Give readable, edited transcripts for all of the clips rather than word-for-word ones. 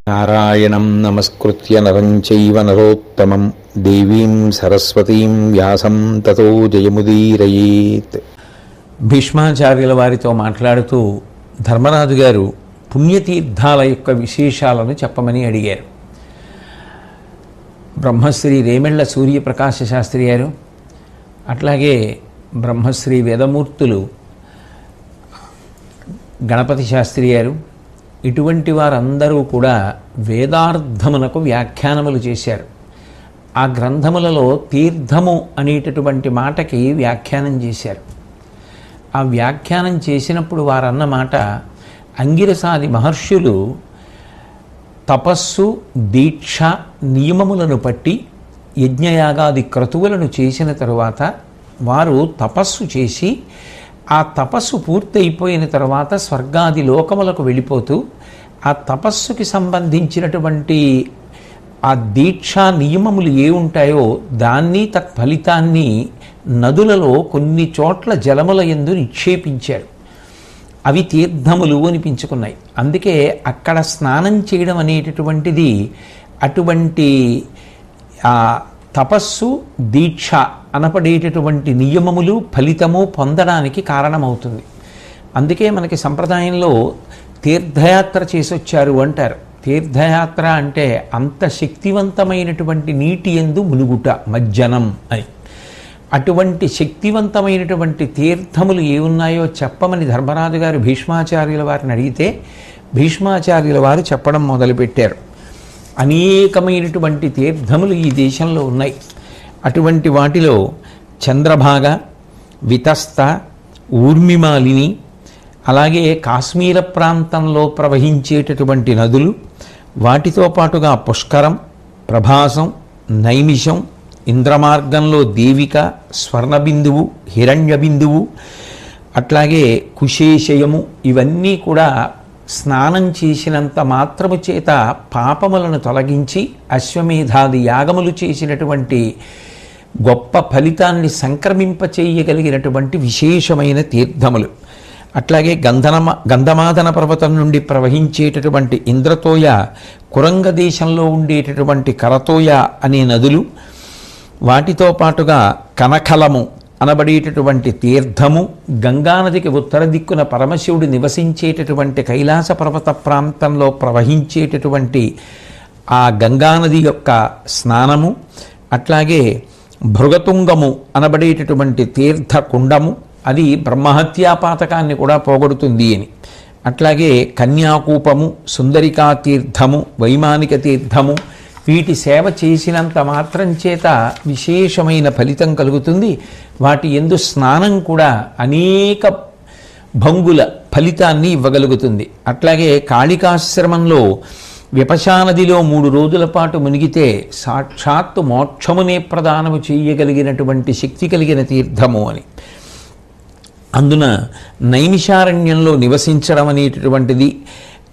నారాయణం నమస్కృత్య నరం చైవ నరోత్తమం దేవీం సరస్వతీం వ్యాసం తతో జయముదీరయేత్. భీష్మాచార్యుల వారితో మాట్లాడుతూ ధర్మరాజు గారు పుణ్యతీర్థాల యొక్క విశేషాలను చెప్పమని అడిగారు. బ్రహ్మశ్రీ రేమెళ్ల సూర్యప్రకాశ శాస్త్రి గారు, అట్లాగే బ్రహ్మశ్రీ వేదమూర్తులు గణపతి శాస్త్రి గారు, ఇటువంటి వారందరూ కూడా వేదార్థమునకు వ్యాఖ్యానములు చేశారు. ఆ గ్రంథములలో తీర్థము అనేటటువంటి మాటకి వ్యాఖ్యానం చేశారు. ఆ వ్యాఖ్యానం చేసినప్పుడు వారన్న మాట, అంగిరసాది మహర్షులు తపస్సు, దీక్ష, నియమములను పట్టి యజ్ఞయాగాది క్రతువులను చేసిన తరువాత వారు తపస్సు చేసి ఆ తపస్సు పూర్తయిపోయిన తర్వాత స్వర్గాది లోకములకు వెళ్ళిపోతూ ఆ తపస్సుకి సంబంధించినటువంటి ఆ దీక్షా నియమములు ఏ ఉంటాయో దాన్ని తత్ఫలితాన్ని నదులలో కొన్ని చోట్ల జలముల యందు నిక్షేపించారు. అవి తీర్థములు అనిపించుకున్నాయి. అందుకే అక్కడ స్నానం చేయడం అనేటటువంటిది అటువంటి తపస్సు, దీక్ష అనపడేటటువంటి నియమములు, ఫలితము పొందడానికి కారణమవుతుంది. అందుకే మనకి సంప్రదాయంలో తీర్థయాత్ర చేసొచ్చారు అంటారు. తీర్థయాత్ర అంటే అంత శక్తివంతమైనటువంటి నీటి యందు మునుగుట, మజ్జనం అని. అటువంటి శక్తివంతమైనటువంటి తీర్థములు ఏ ఉన్నాయో చెప్పమని ధర్మరాజు గారు భీష్మాచార్యుల వారిని అడిగితే భీష్మాచార్యుల వారు చెప్పడం మొదలుపెట్టారు. అనేకమైనటువంటి తీర్థములు ఈ దేశంలో ఉన్నాయి. అటువంటి వాటిలో చంద్రభాగ, వితస్త, ఊర్మిమాలిని, అలాగే కాశ్మీర ప్రాంతంలో ప్రవహించేటటువంటి నదులు, వాటితో పాటుగా పుష్కరం, ప్రభాసం, నైమిషం, ఇంద్రమార్గంలో దేవిక, స్వర్ణబిందువు, హిరణ్యబిందువు, అట్లాగే కుశేషయము, ఇవన్నీ కూడా స్నానం చేసినంత మాత్రము చేత పాపములను తొలగించి అశ్వమేధాది యాగములు చేసినటువంటి గొప్ప ఫలితాన్ని సంక్రమింపచేయగలిగినటువంటి విశేషమైన తీర్థములు. అట్లాగే గంధమాదన పర్వతం నుండి ప్రవహించేటటువంటి ఇంద్రతోయ, కురంగ దేశంలో ఉండేటటువంటి కరతోయ అనే నదులు, వాటితో పాటుగా కనకలము అనబడేటటువంటి తీర్థము, గంగానదికి ఉత్తర దిక్కున పరమశివుడు నివసించేటటువంటి కైలాస పర్వత ప్రాంతంలో ప్రవహించేటటువంటి ఆ గంగానది యొక్క స్నానము, అట్లాగే భృగతుంగము అనబడేటటువంటి తీర్థ కుండము, అది బ్రహ్మహత్యా పాతకాన్ని కూడా పోగొడుతుంది అని. అట్లాగే కన్యాకూపము, సుందరికా తీర్థము, వైమానిక తీర్థము, వీటి సేవ చేసినంత మాత్రం చేత విశేషమైన ఫలితం కలుగుతుంది. వాటి యందు స్నానం కూడా అనేక భంగుల ఫలితాన్ని ఇవ్వగలుగుతుంది. అట్లాగే కాళికాశ్రమంలో విపశానదిలో 3 రోజుల పాటు మునిగితే సాక్షాత్తు మోక్షమునే ప్రదానము చేయగలిగినటువంటి శక్తి కలిగిన తీర్థము అని. అందున నైమిషారణ్యంలో నివసించడం అనేటటువంటిది,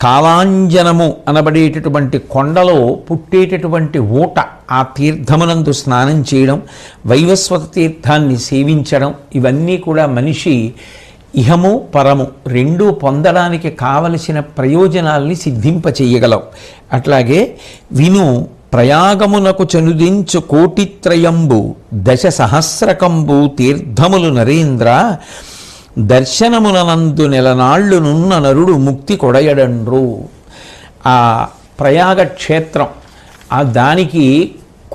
కాలాంజనము అనబడేటటువంటి కొండలో పుట్టేటటువంటి ఊట, ఆ తీర్థమునందు స్నానం చేయడం, వైవస్వత తీర్థాన్ని సేవించడం, ఇవన్నీ కూడా మనిషి ఇహము పరము రెండూ పొందడానికి కావలసిన ప్రయోజనాల్ని సిద్ధింపచేయగలవు. అట్లాగే విను ప్రయాగమునకు చనుదించు కోటిత్రయంబు దశ సహస్రకంబు తీర్థములు నరేంద్ర, దర్శనమునందు నెలనాళ్ళునున్న నరుడు ముక్తి కొడయడండ్రు. ఆ ప్రయాగ క్షేత్రం, ఆ దానికి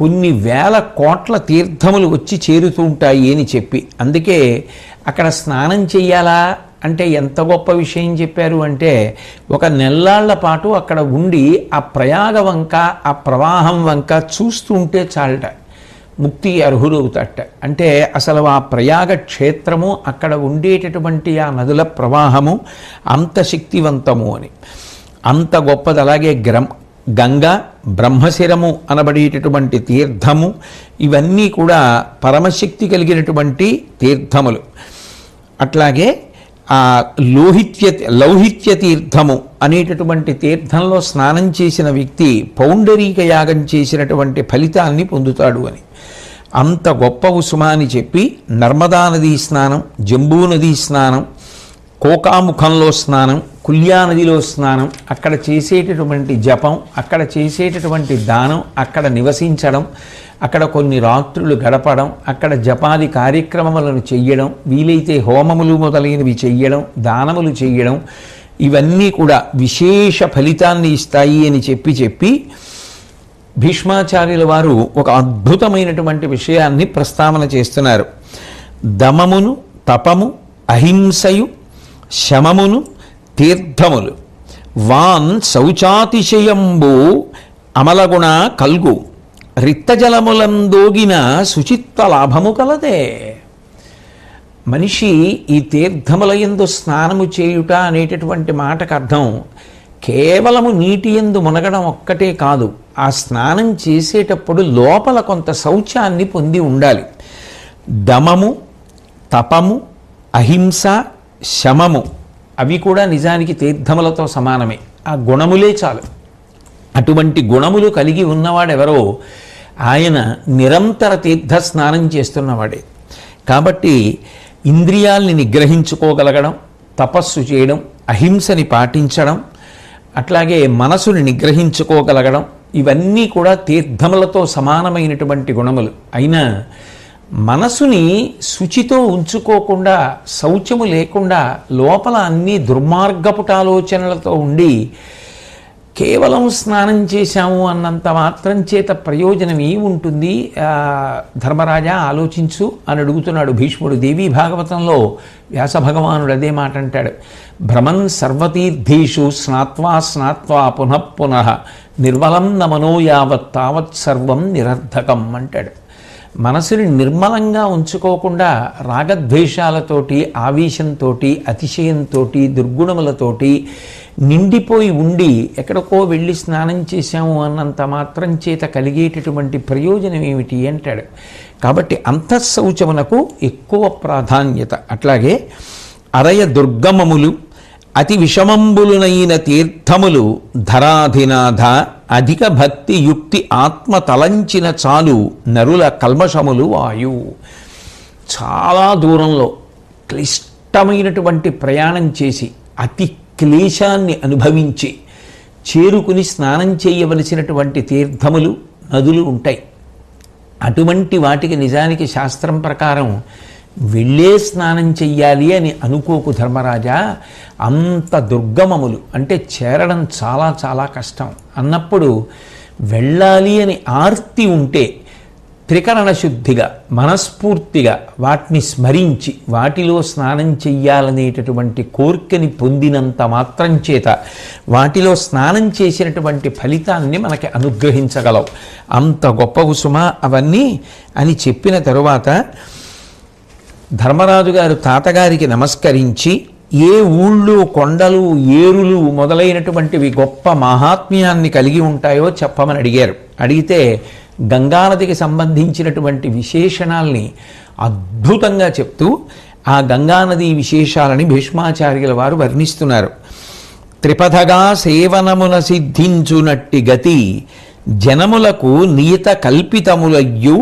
కొన్ని వేల కోట్ల తీర్థములు వచ్చి చేరుతూ ఉంటాయి అని చెప్పి, అందుకే అక్కడ స్నానం చెయ్యాలా అంటే ఎంత గొప్ప విషయం చెప్పారు అంటే, ఒక నెల్లాళ్ల పాటు అక్కడ ఉండి ఆ ప్రయాగ వంక, ఆ ప్రవాహం వంక చూస్తూ ఉంటే చాలట, ముక్తి అర్హులవుతాట. అంటే అసలు ఆ ప్రయాగ క్షేత్రము, అక్కడ ఉండేటటువంటి ఆ నదుల ప్రవాహము అంత శక్తివంతము అని, అంత గొప్పది. అలాగే గంగా, బ్రహ్మశిరము అనబడేటటువంటి తీర్థము, ఇవన్నీ కూడా పరమశక్తి కలిగినటువంటి తీర్థములు. అట్లాగే ఆ లౌహిత్య తీర్థము అనేటటువంటి తీర్థంలో స్నానం చేసిన వ్యక్తి పౌండరీక యాగం చేసినటువంటి ఫలితాన్ని పొందుతాడు అని. అంత గొప్ప ఉసుమాని చెప్పి నర్మదా నదీ స్నానం, జంబూ నదీ స్నానం, కోకాముఖంలో స్నానం, కుల్యానదిలో స్నానం, అక్కడ చేసేటటువంటి జపం, అక్కడ చేసేటటువంటి దానం, అక్కడ నివసించడం, అక్కడ కొన్ని రాత్రులు గడపడం, అక్కడ జపాది కార్యక్రమములను చెయ్యడం, వీలైతే హోమములు మొదలైనవి చెయ్యడం, దానములు చెయ్యడం, ఇవన్నీ కూడా విశేష ఫలితాన్ని ఇస్తాయి అని చెప్పి భీష్మాచార్యుల వారు ఒక అద్భుతమైనటువంటి విషయాన్ని ప్రస్తావన చేస్తున్నారు. దమమును, తపము, అహింసయు, శమమును, తీర్థములు, వాన్ శౌచాతిశయంబు అమలగుణ కల్గు, రిక్తజలములందోగిన శుచిత్వ లాభము కలదే. మనిషి ఈ తీర్థముల యందు స్నానము చేయుట అనేటటువంటి మాటకు అర్థం కేవలము నీటి యందు మునగడం ఒక్కటే కాదు, ఆ స్నానం చేసేటప్పుడు లోపల కొంత శౌచాన్ని పొంది ఉండాలి. దమము, తపము, అహింస, శమము అవి కూడా నిజానికి తీర్థములతో సమానమే. ఆ గుణములే చాలు. అటువంటి గుణములు కలిగి ఉన్నవాడెవరో ఆయన నిరంతర తీర్థ స్నానం చేస్తున్నవాడే. కాబట్టి ఇంద్రియాల్ని నిగ్రహించుకోగలగడం, తపస్సు చేయడం, అహింసని పాటించడం, అట్లాగే మనసుని నిగ్రహించుకోగలగడం, ఇవన్నీ కూడా తీర్థములతో సమానమైనటువంటి గుణములు. అయినా మనసుని శుచితో ఉంచుకోకుండా, శౌచము లేకుండా లోపల అన్ని దుర్మార్గపుటాలోచనలతో ఉండి కేవలం స్నానం చేశాము అన్నంత మాత్రం చేత ప్రయోజనం ఏముంటుంది ధర్మరాజా ఆలోచించు అని అడుగుతున్నాడు భీష్ముడు. దేవీ భాగవతంలో వ్యాస భగవానుడు అదే మాట అంటాడు. భ్రమన్ సర్వతీర్థేషు స్నాత్వా స్నాత్వా పునః పునః నిర్మలం నమనో యావత్ తావత్ సర్వం నిరర్ధకం అంటాడు. మనసుని నిర్మలంగా ఉంచుకోకుండా రాగద్వేషాలతోటి, ఆవేశంతో, అతిశయంతో, దుర్గుణములతోటి నిండిపోయి ఉండి ఎక్కడికో వెళ్ళి స్నానం చేశాము అన్నంత మాత్రం చేత కలిగేటటువంటి ప్రయోజనం ఏమిటి అంటాడు. కాబట్టి అంతఃశౌచమునకు ఎక్కువ ప్రాధాన్యత. అట్లాగే అరయ దుర్గమములు, అతి విషమంబులునైన తీర్థములు, ధరాధినాథ అధిక భక్తి యుక్తి ఆత్మ తలంచిన చాలు నరుల కల్మషములు వాయు. చాలా దూరంలో క్లిష్టమైనటువంటి ప్రయాణం చేసి అతి క్లేశాన్ని అనుభవించి చేరుకుని స్నానం చేయవలసినటువంటి తీర్థములు, నదులు ఉంటాయి. అటువంటి వాటికి నిజానికి శాస్త్రం ప్రకారం వెళ్ళే స్నానం చెయ్యాలి అని అనుకోకు ధర్మరాజా. అంత దుర్గమములు అంటే చేరడం చాలా చాలా కష్టం. అన్నప్పుడు వెళ్ళాలి అని ఆర్తి ఉంటే త్రికరణ శుద్ధిగా, మనస్ఫూర్తిగా వాటిని స్మరించి వాటిలో స్నానం చెయ్యాలనేటటువంటి కోరికని పొందినంత మాత్రం చేత వాటిలో స్నానం చేసినటువంటి ఫలితాన్ని మనకి అనుగ్రహించగలవు. అంత గొప్ప కుసుమ అవన్నీ అని చెప్పిన తరువాత ధర్మరాజు గారు తాతగారికి నమస్కరించి ఏ ఊళ్ళు, కొండలు, ఏరులు మొదలైనటువంటివి గొప్ప మహాత్మ్యాన్ని కలిగి ఉంటాయో చెప్పమని అడిగారు. అడిగితే గంగానదికి సంబంధించినటువంటి విశేషణాల్ని అద్భుతంగా చెప్తూ ఆ గంగానది విశేషాలని భీష్మాచార్యుల వారు వర్ణిస్తున్నారు. త్రిపథగా సేవనమున సిద్ధించునట్టి గతి జనములకు నియత కల్పితములయ్యు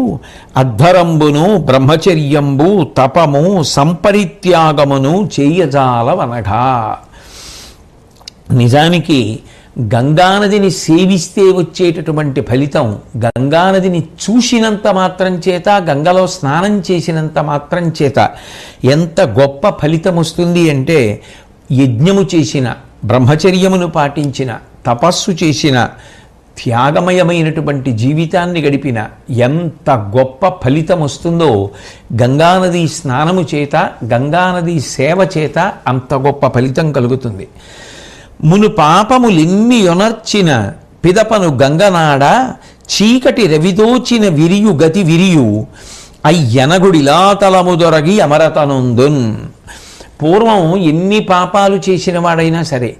అధ్వరంబును బ్రహ్మచర్యంబు తపము సంపరిత్యాగమును చేయజాలవనగా. నిజానికి గంగానదిని సేవిస్తే వచ్చేటటువంటి ఫలితం గంగానదిని చూసినంత మాత్రం చేత, గంగలో స్నానం చేసినంత మాత్రం చేత ఎంత గొప్ప ఫలితం వస్తుంది అంటే, యజ్ఞము చేసిన, బ్రహ్మచర్యమును పాటించిన, తపస్సు చేసిన, త్యాగమయమైనటువంటి జీవితాన్ని గడిపిన ఎంత గొప్ప ఫలితం వస్తుందో గంగానది స్నానము చేత, గంగానది సేవ చేత అంత గొప్ప ఫలితం కలుగుతుంది. మును పాపములెన్ని యొనర్చిన పిదపను గంగనాడ చీకటి రవిదోచిన విరియు గతి విరియు అయ్యనగుడిలా తలముదొరగి అమరతనుందున్. పూర్వం ఎన్ని పాపాలు చేసిన వాడైనా సరే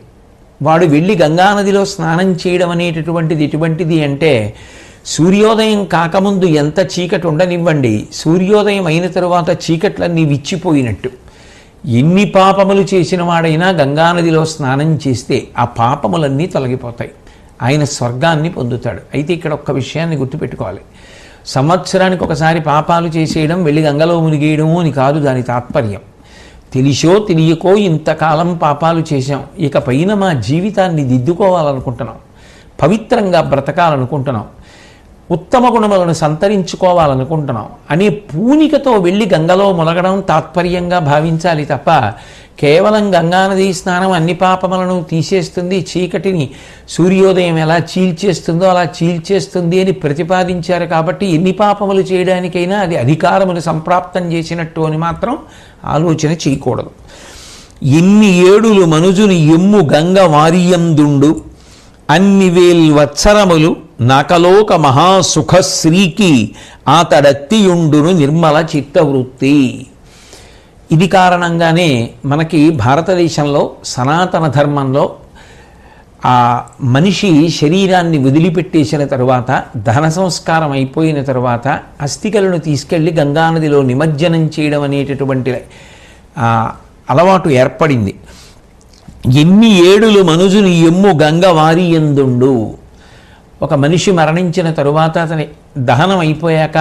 వాడు వెళ్ళి గంగానదిలో స్నానం చేయడం అనేటటువంటిది ఎటువంటిది అంటే, సూర్యోదయం కాకముందు ఎంత చీకటి ఉండనివ్వండి, సూర్యోదయం అయిన తరువాత చీకట్లన్నీ విచ్చిపోయినట్టు. ఎన్ని పాపములు చేసిన వాడైనా గంగానదిలో స్నానం చేస్తే ఆ పాపములన్నీ తొలగిపోతాయి, ఆయన స్వర్గాన్ని పొందుతాడు. అయితే ఇక్కడ ఒక్క విషయాన్ని గుర్తుపెట్టుకోవాలి. సంవత్సరానికి ఒకసారి పాపాలు చేసేయడం, వెళ్ళి గంగలో మునిగేయడము అని కాదు దాని తాత్పర్యం. తెలిసో తెలియకో ఇంతకాలం పాపాలు చేశాం, ఇక పైన మా జీవితాన్ని దిద్దుకోవాలనుకుంటున్నాం, పవిత్రంగా బ్రతకాలనుకుంటున్నాం, ఉత్తమ గుణములను సంతరించుకోవాలనుకుంటున్నాం అనే పూనికతో వెళ్ళి గంగలో మునగడం తాత్పర్యంగా భావించాలి తప్ప కేవలం గంగానదీ స్నానం అన్ని పాపములను తీసేస్తుంది, చీకటిని సూర్యోదయం ఎలా చీల్చేస్తుందో అలా చీల్చేస్తుంది అని ప్రతిపాదించారు కాబట్టి ఎన్ని పాపములు చేయడానికైనా అది అధికారమును సంప్రాప్తం చేసినట్టు అని మాత్రం ఆలోచన చేయకూడదు. ఎన్ని ఏడులు మనుజుని ఎమ్ము గంగ వారియందుండు అన్ని వేల్వత్సరములు నాకలోక మహాసుఖశ్రీకి ఆతడత్తియుండును నిర్మల చిత్తవృత్తి. ఇది కారణంగానే మనకి భారతదేశంలో సనాతన ధర్మంలో ఆ మనిషి శరీరాన్ని వదిలిపెట్టేసిన తరువాత దహన సంస్కారం అయిపోయిన తరువాత అస్థికలను తీసుకెళ్ళి గంగానదిలో నిమజ్జనం చేయడం అనేటటువంటి అలవాటు ఏర్పడింది. ఎన్ని ఏడులు మనుజుని ఎమ్ము గంగ వారియందుండు. ఒక మనిషి మరణించిన తరువాత అతని దహనం అయిపోయాక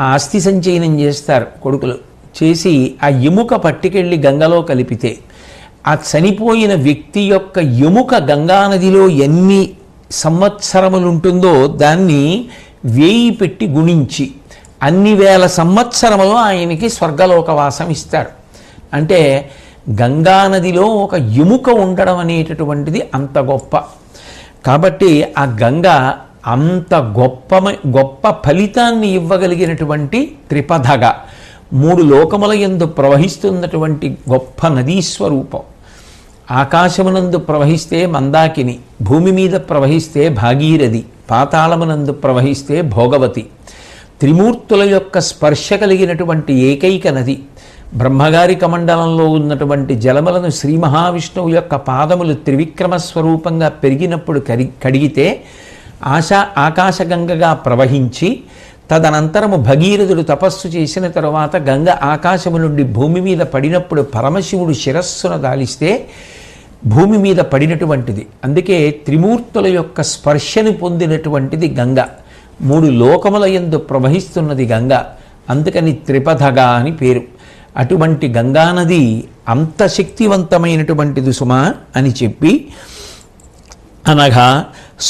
ఆ అస్థి సంచయనం చేస్తారు కొడుకులు, చేసి ఆ ఎముక పట్టుకెళ్ళి గంగలో కలిపితే ఆ చనిపోయిన వ్యక్తి యొక్క ఎముక గంగానదిలో ఎన్ని సంవత్సరములు ఉంటుందో దాన్ని 1000 పెట్టి గుణించి అన్ని వేల సంవత్సరములు ఆయనకి స్వర్గలోకవాసం ఇస్తారు. అంటే గంగానదిలో ఒక ఎముక ఉండడం అనేటటువంటిది అంత గొప్ప. కాబట్టి ఆ గంగ అంత గొప్ప ఫలితాన్ని ఇవ్వగలిగినటువంటి త్రిపథగా 3 లోకముల యందు ప్రవహిస్తున్నటువంటి గొప్ప నదీస్వరూపం. ఆకాశమునందు ప్రవహిస్తే మందాకిని, భూమి మీద ప్రవహిస్తే భాగీరథి, పాతాళమునందు ప్రవహిస్తే భోగవతి. త్రిమూర్తుల యొక్క స్పర్శ కలిగినటువంటి ఏకైక నది. బ్రహ్మగారి కమండలంలో ఉన్నటువంటి జలములను శ్రీ మహావిష్ణువు యొక్క పాదములు త్రివిక్రమ స్వరూపంగా పెరిగినప్పుడు కడిగితే ఆకాశగంగగా ప్రవహించి తదనంతరము భగీరథుడు తపస్సు చేసిన తరువాత గంగ ఆకాశము నుండి భూమి మీద పడినప్పుడు పరమశివుడు శిరస్సును దాలిస్తే భూమి మీద పడినటువంటిది. అందుకే త్రిమూర్తుల యొక్క స్పర్శను పొందినటువంటిది గంగ. 3 లోకముల యందు ప్రవహిస్తున్నది గంగ. అందుకని త్రిపథగా అని పేరు. అటువంటి గంగానది అంత శక్తివంతమైనటువంటిది సుమా అని చెప్పి అనగా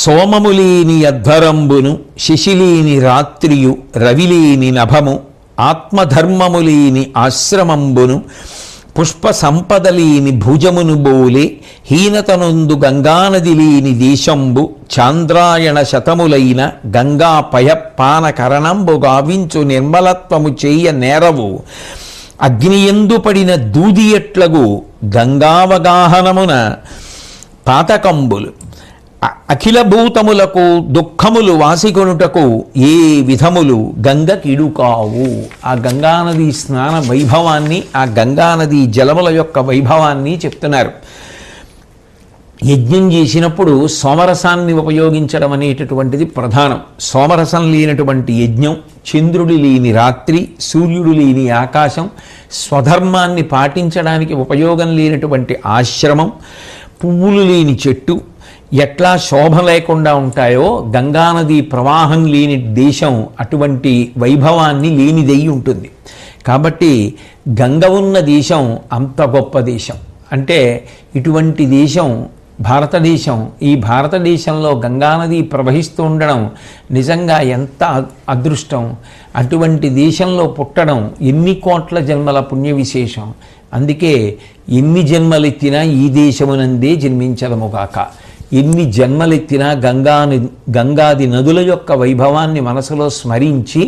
సోమములేని అధ్వరంబును శశిలేని రాత్రియు రవిలేని నభము ఆత్మధర్మములేని ఆశ్రమంబును పుష్ప సంపదలేని భుజమును బోలే హీనతనొందు గంగానది లేని దేశంబు చాంద్రాయణ శతములైన గంగా పయపాన కరణంబు గావించు నిర్మలత్వము చేయ నేరవు అగ్నియందు పడిన దూదియట్లగు గంగావగాహనమున పాతకంబులు అఖిల భూతములకు దుఃఖములు వాసికొనుటకు ఏ విధములు గంగ కిడుకావు. ఆ గంగానది స్నాన వైభవాన్ని, ఆ గంగానది జలముల యొక్క వైభవాన్ని చెప్తున్నారు. యజ్ఞం చేసినప్పుడు సోమరసాన్ని ఉపయోగించడం అనేటటువంటిది ప్రధానం. సోమరసం లేనటువంటి యజ్ఞం, చంద్రుడు లేని రాత్రి, సూర్యుడు లేని ఆకాశం, స్వధర్మాన్ని పాటించడానికి ఉపయోగం లేనటువంటి ఆశ్రమం, పువ్వులు లేని చెట్టు ఎట్లా శోభ లేకుండా ఉంటాయో గంగానది ప్రవాహం లేని దేశం అటువంటి వైభవాన్ని లేనిదై ఉంటుంది. కాబట్టి గంగ ఉన్న దేశం అంత గొప్ప దేశం. అంటే ఇటువంటి దేశం భారతదేశం. ఈ భారతదేశంలో గంగానది ప్రవహిస్తూ ఉండడం నిజంగా ఎంత అదృష్టం. అటువంటి దేశంలో పుట్టడం ఎన్ని కోట్ల జన్మల పుణ్య విశేషం. అందుకే ఎన్ని జన్మలెత్తినా ఈ దేశమునందే జన్మించదముగాక. ఎన్ని జన్మలెత్తినా గంగాది నదుల యొక్క వైభవాన్ని మనసులో స్మరించి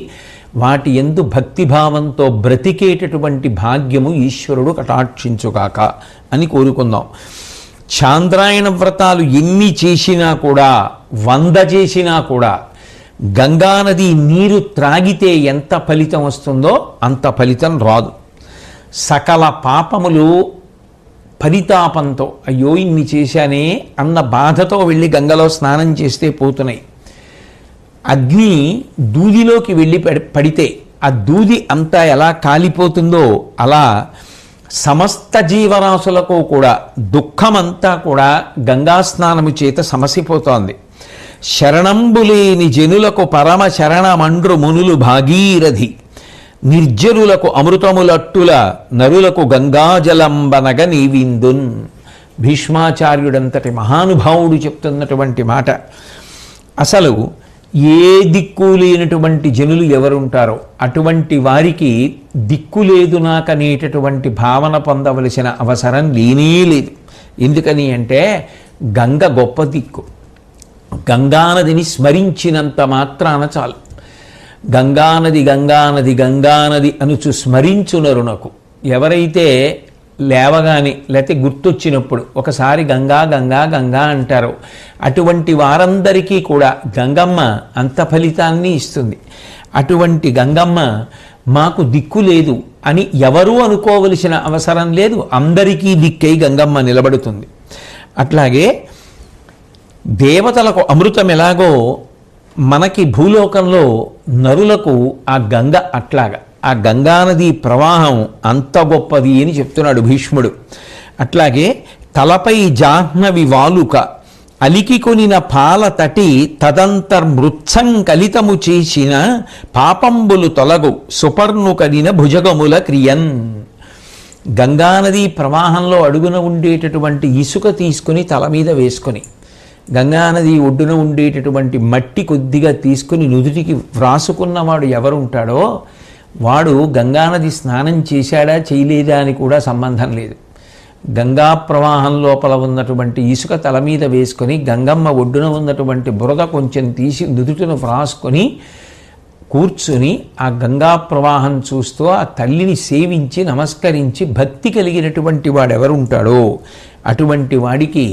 వాటి యందు భక్తిభావంతో బ్రతికేటటువంటి భాగ్యము ఈశ్వరుడు కటాక్షించుగాక అని కోరుకుందాం. చాంద్రాయణ వ్రతాలు ఎన్ని చేసినా కూడా, 100 చేసినా కూడా గంగానది నీరు త్రాగితే ఎంత ఫలితం వస్తుందో అంత ఫలితం రాదు. సకల పాపములు పరితాపంతో అయ్యో ఇన్ని చేశానే అన్న బాధతో వెళ్ళి గంగలో స్నానం చేస్తే పోతున్నాయి. అగ్ని దూదిలోకి వెళ్ళి పడితే ఆ దూది అంతా ఎలా కాలిపోతుందో అలా సమస్త జీవరాశులకు కూడా దుఃఖమంతా కూడా గంగా స్నానము చేత సమసిపోతోంది. శరణంబులేని జనులకు పరమ శరణమండ్రు మునులు భాగీరథి నిర్జరులకు అమృతములట్టుల నరులకు గంగాజలంబనగ నీవిందున్. భీష్మాచార్యుడంతటి మహానుభావుడు చెప్తున్నటువంటి మాట. అసలు ఏ దిక్కు లేనటువంటి జనులు ఎవరుంటారో అటువంటి వారికి దిక్కు లేదు నాకనేటటువంటి భావన పొందవలసిన అవసరం లేనే లేదు. ఎందుకని అంటే గంగ గొప్ప దిక్కు. గంగానదిని స్మరించినంత మాత్రాన చాలు. గంగానది గంగానది గంగానది అనుచు స్మరించునరునకు ఎవరైతే లేవగానే లేకపోతే గుర్తొచ్చినప్పుడు ఒకసారి గంగా గంగా గంగా అంటారో అటువంటి వారందరికీ కూడా గంగమ్మ అంత ఫలితాన్ని ఇస్తుంది. అటువంటి గంగమ్మ మాకు దిక్కు లేదు అని ఎవరూ అనుకోవలసిన అవసరం లేదు. అందరికీ దిక్కై గంగమ్మ నిలబడుతుంది. అట్లాగే దేవతలకు అమృతం ఎలాగో మనకి భూలోకంలో నరులకు ఆ గంగ అట్లాగా. ఆ గంగానది ప్రవాహం అంత గొప్పది అని చెప్తున్నాడు భీష్ముడు. అట్లాగే తలపై జాహ్నవి వాలుక అలికి కొనిన పాల తటి తదంతర్మృత్సం కలితము చేసిన పాపంబులు తొలగు సుపర్ణు కలిన భుజగముల క్రియన్. గంగానది ప్రవాహంలో అడుగున ఉండేటటువంటి ఇసుక తీసుకుని తల మీద వేసుకొని, గంగానది ఒడ్డున ఉండేటటువంటి మట్టి కొద్దిగా తీసుకుని నుదుటికి వ్రాసుకున్నవాడు ఎవరుంటాడో వాడు గంగానది స్నానం చేశాడా చేయలేదా అని కూడా సంబంధం లేదు. గంగా ప్రవాహం లోపల ఉన్నటువంటి ఇసుక తల మీద వేసుకొని గంగమ్మ ఒడ్డున ఉన్నటువంటి బురద కొంచెం తీసి నుదుటిను వ్రాసుకొని కూర్చుని ఆ గంగా ప్రవాహం చూస్తూ ఆ తల్లిని సేవించి నమస్కరించి భక్తి కలిగినటువంటి వాడెవరుంటాడో అటువంటి వాడికి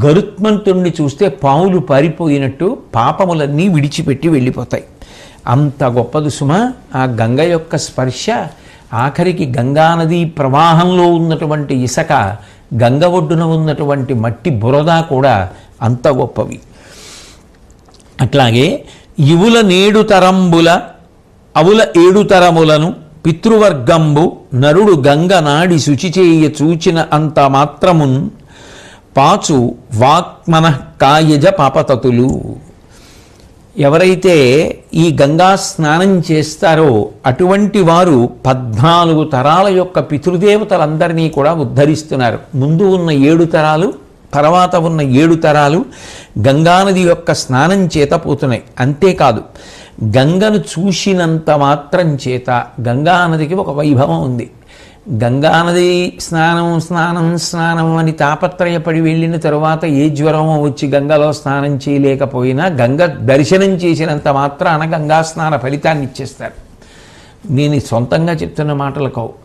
గరుత్మంతుణ్ణి చూస్తే పాములు పారిపోయినట్టు పాపములన్నీ విడిచిపెట్టి వెళ్ళిపోతాయి. అంత గొప్పది సుమ ఆ గంగ యొక్క స్పర్శ. ఆఖరికి గంగానది ప్రవాహంలో ఉన్నటువంటి ఇసక, గంగ ఒడ్డున ఉన్నటువంటి మట్టి బురద కూడా అంత గొప్పవి. అట్లాగే ఇవుల నేడు తరంబుల అవుల ఏడు తరములను పితృవర్గంబు నరుడు గంగ నాడి శుచిచేయ చూచిన అంత మాత్రమున్ పాచు వాక్మన కాయజ పాపతతులు. ఎవరైతే ఈ గంగా స్నానం చేస్తారో అటువంటి వారు 14 తరాల యొక్క పితృదేవతలందరినీ కూడా ఉద్ధరిస్తున్నారు. ముందు ఉన్న 7 తరాలు, తర్వాత ఉన్న 7 తరాలు గంగానది యొక్క స్నానం చేత పోతున్నాయి. అంతేకాదు, గంగను చూసినంత మాత్రం చేత గంగానదికి ఒక వైభవం ఉంది. గంగానది స్నానం స్నానం స్నానం అని తాపత్రయపడి వెళ్ళిన తరువాత ఏ జ్వరమో వచ్చి గంగలో స్నానం చేయలేకపోయినా గంగ దర్శనం చేసినంత మాత్రాన గంగా స్నాన ఫలితాన్ని ఇచ్చేస్తారు. నేను సొంతంగా చెప్తున్న మాటలు కావు,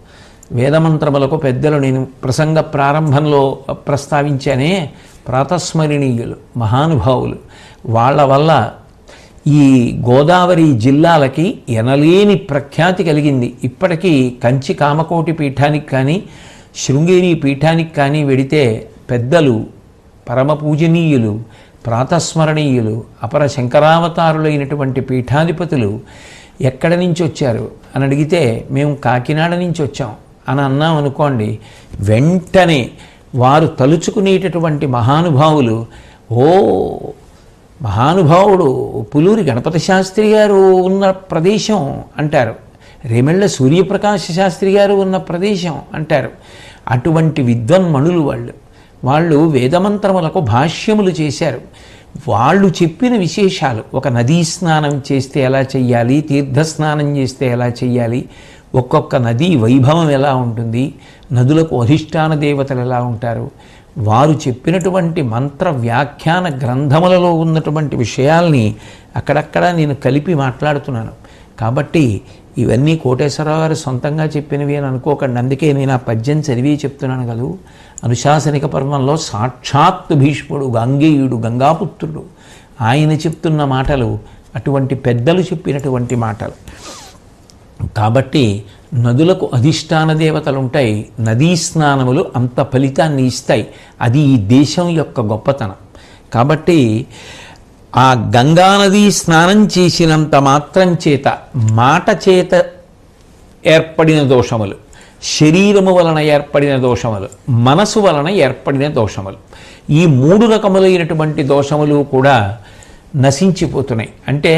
వేదమంత్రములకు పెద్దలు నేను ప్రసంగ ప్రారంభంలో ప్రస్తావించానే, ప్రాతస్మరణీయులు మహానుభావులు. వాళ్ళ వల్ల ఈ గోదావరి జిల్లాలకి ఎనలేని ప్రఖ్యాతి కలిగింది. ఇప్పటికీ కంచి కామకోటి పీఠానికి కానీ శృంగేరి పీఠానికి కానీ వెడితే పెద్దలు, పరమ పూజనీయులు, ప్రాతస్మరణీయులు, అపర శంకరావతారులైనటువంటి పీఠాధిపతులు ఎక్కడి నుంచి వచ్చారు అని అడిగితే మేము కాకినాడ నుంచి వచ్చాం అని అన్నాం అనుకోండి, వెంటనే వారు తలుచుకునేటటువంటి మహానుభావులు, ఓ మహానుభావుడు పులూరి గణపతి శాస్త్రి గారు ఉన్న ప్రదేశం అంటారు, రేమెళ్ళ సూర్యప్రకాశ శాస్త్రి గారు ఉన్న ప్రదేశం అంటారు. అటువంటి విద్వన్మణులు వాళ్ళు వేదమంత్రములకు భాష్యములు చేశారు. వాళ్ళు చెప్పిన విశేషాలు, ఒక నదీ స్నానం చేస్తే ఎలా చెయ్యాలి, తీర్థస్నానం చేస్తే ఎలా చెయ్యాలి, ఒక్కొక్క నదీ వైభవం ఎలా ఉంటుంది, నదులకు అధిష్టాన దేవతలు ఎలా ఉంటారు, వారు చెప్పినటువంటి మంత్ర వ్యాఖ్యాన గ్రంథములలో ఉన్నటువంటి విషయాల్ని అక్కడక్కడ నేను కలిపి మాట్లాడుతున్నాను. కాబట్టి ఇవన్నీ కోటేశ్వరరావు గారు సొంతంగా చెప్పినవి అని అనుకోకండి. అందుకే నేను ఆ పద్యం చదివి చెప్తున్నాను కదూ. అనుశాసనిక పర్వంలో సాక్షాత్తు భీష్ముడు, గాంగేయుడు, గంగాపుత్రుడు ఆయన చెప్తున్న మాటలు అటువంటి పెద్దలు చెప్పినటువంటి మాటలు. కాబట్టి నదులకు అధిష్టాన దేవతలు ఉంటాయి, నదీ స్నానములు అంత ఫలితాన్ని ఇస్తాయి. అది ఈ దేశం యొక్క గొప్పతనం. కాబట్టి ఆ గంగానది స్నానం చేసినంత మాత్రం చేత మాట చేత ఏర్పడిన దోషములు, శరీరము వలన ఏర్పడిన దోషములు, మనసు వలన ఏర్పడిన దోషములు, ఈ 3 రకములైనటువంటి దోషములు కూడా నశించిపోతున్నాయి. అంటే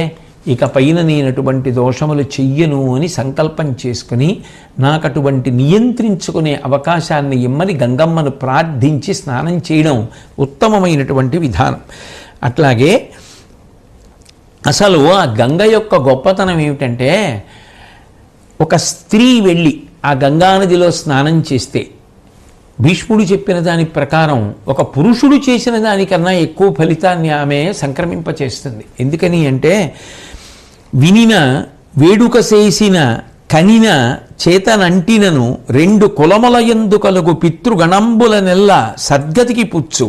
ఇక పైన నేనటువంటి దోషములు చెయ్యను అని సంకల్పం చేసుకుని నాకు అటువంటి నియంత్రించుకునే అవకాశాన్ని ఇమ్మని గంగమ్మను ప్రార్థించి స్నానం చేయడం ఉత్తమమైనటువంటి విధానం. అట్లాగే అసలు ఆ గంగ యొక్క గొప్పతనం ఏమిటంటే, ఒక స్త్రీ వెళ్ళి ఆ గంగానదిలో స్నానం చేస్తే భీష్ముడు చెప్పిన దాని ప్రకారం ఒక పురుషుడు చేసిన దానికన్నా ఎక్కువ ఫలితాన్ని ఆమె సంక్రమింపచేస్తుంది. ఎందుకని అంటే, వినిన వేడుక చేసిన కనిన చేతనంటినను 2 కులముల యందు కలుగు పితృగణంబుల నెల్ల సద్గతికి పుచ్చు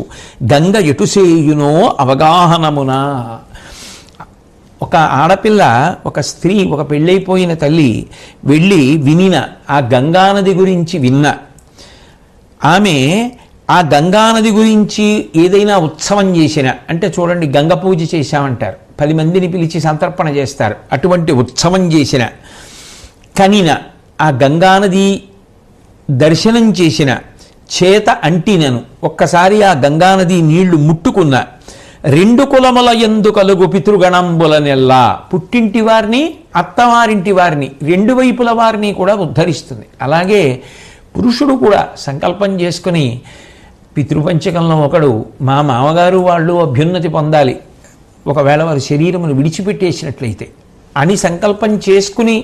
గంగ ఎటుసేయునో అవగాహనమున. ఒక ఆడపిల్ల, ఒక స్త్రీ, ఒక పెళ్ళైపోయిన తల్లి వెళ్ళి వినిన ఆ గంగానది గురించి విన్న ఆమె ఆ గంగానది గురించి ఏదైనా ఉత్సవం చేసిన, అంటే చూడండి గంగ పూజ చేశామంటారు, 10 మందిని పిలిచి సంతర్పణ చేస్తారు, అటువంటి ఉత్సవం చేసిన, కనిన ఆ గంగానది దర్శనం చేసిన, చేత అంటినను ఒక్కసారి ఆ గంగానది నీళ్లు ముట్టుకున్న, 2 కులముల యందు కలుగు పితృగణంబుల నెల్లా పుట్టింటి వారిని అత్తవారింటి వారిని 2 వైపుల వారిని కూడా ఉద్ధరిస్తుంది. అలాగే పురుషుడు కూడా సంకల్పం చేసుకుని, పితృపంచకంలో ఒకడు మా మామగారు వాళ్ళు అభ్యున్నతి పొందాలి ఒకవేళ వారి శరీరమును విడిచిపెట్టేసినట్లయితే అని సంకల్పం చేసుకుని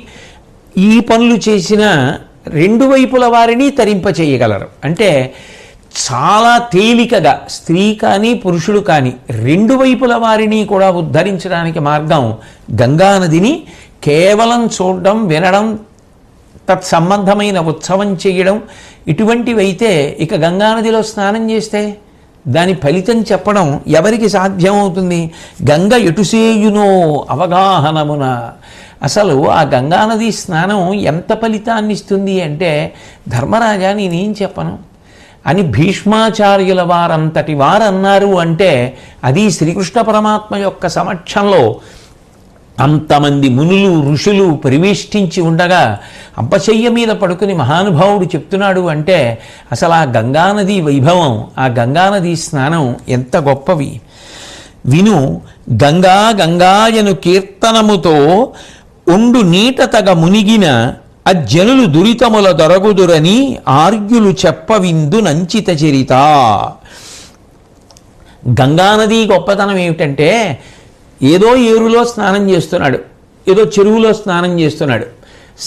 ఈ పనులు చేసిన 2 వైపుల వారిని తరింపచేయగలరు. అంటే చాలా తేలికగా స్త్రీ కానీ పురుషుడు కానీ 2 వైపుల వారిని కూడా ఉద్ధరించడానికి మార్గం గంగానదిని కేవలం చూడడం, వినడం, తత్సంబంధమైన ఉత్సవం చేయడం ఇటువంటివైతే ఇక గంగానదిలో స్నానం చేస్తే దాని ఫలితం చెప్పడం ఎవరికి సాధ్యమవుతుంది? గంగ ఎటుసేయునో అవగాహనమున. అసలు ఆ గంగానది స్నానం ఎంత ఫలితాన్ని ఇస్తుంది అంటే, ధర్మరాజా నేనేం చెప్పను అని భీష్మాచార్యుల వారంతటి వారన్నారు అంటే అది శ్రీకృష్ణ పరమాత్మ యొక్క సమక్షంలో అంతమంది మునులు ఋషులు పరివేష్టించి ఉండగా అంపశయ్య మీద పడుకుని మహానుభావుడు చెప్తున్నాడు అంటే అసలు ఆ గంగానది వైభవం, ఆ గంగానది స్నానం ఎంత గొప్పవి. విను గంగా గంగాయను కీర్తనముతో ఉండు నీట తగ మునిగిన అజ్జనులు దురితముల దొరగుదురని ఆర్యులు చెప్పవిందు నంచిత చరిత. గంగానది గొప్పతనం ఏమిటంటే, ఏదో ఏరులో స్నానం చేస్తున్నాడు, ఏదో చెరువులో స్నానం చేస్తున్నాడు,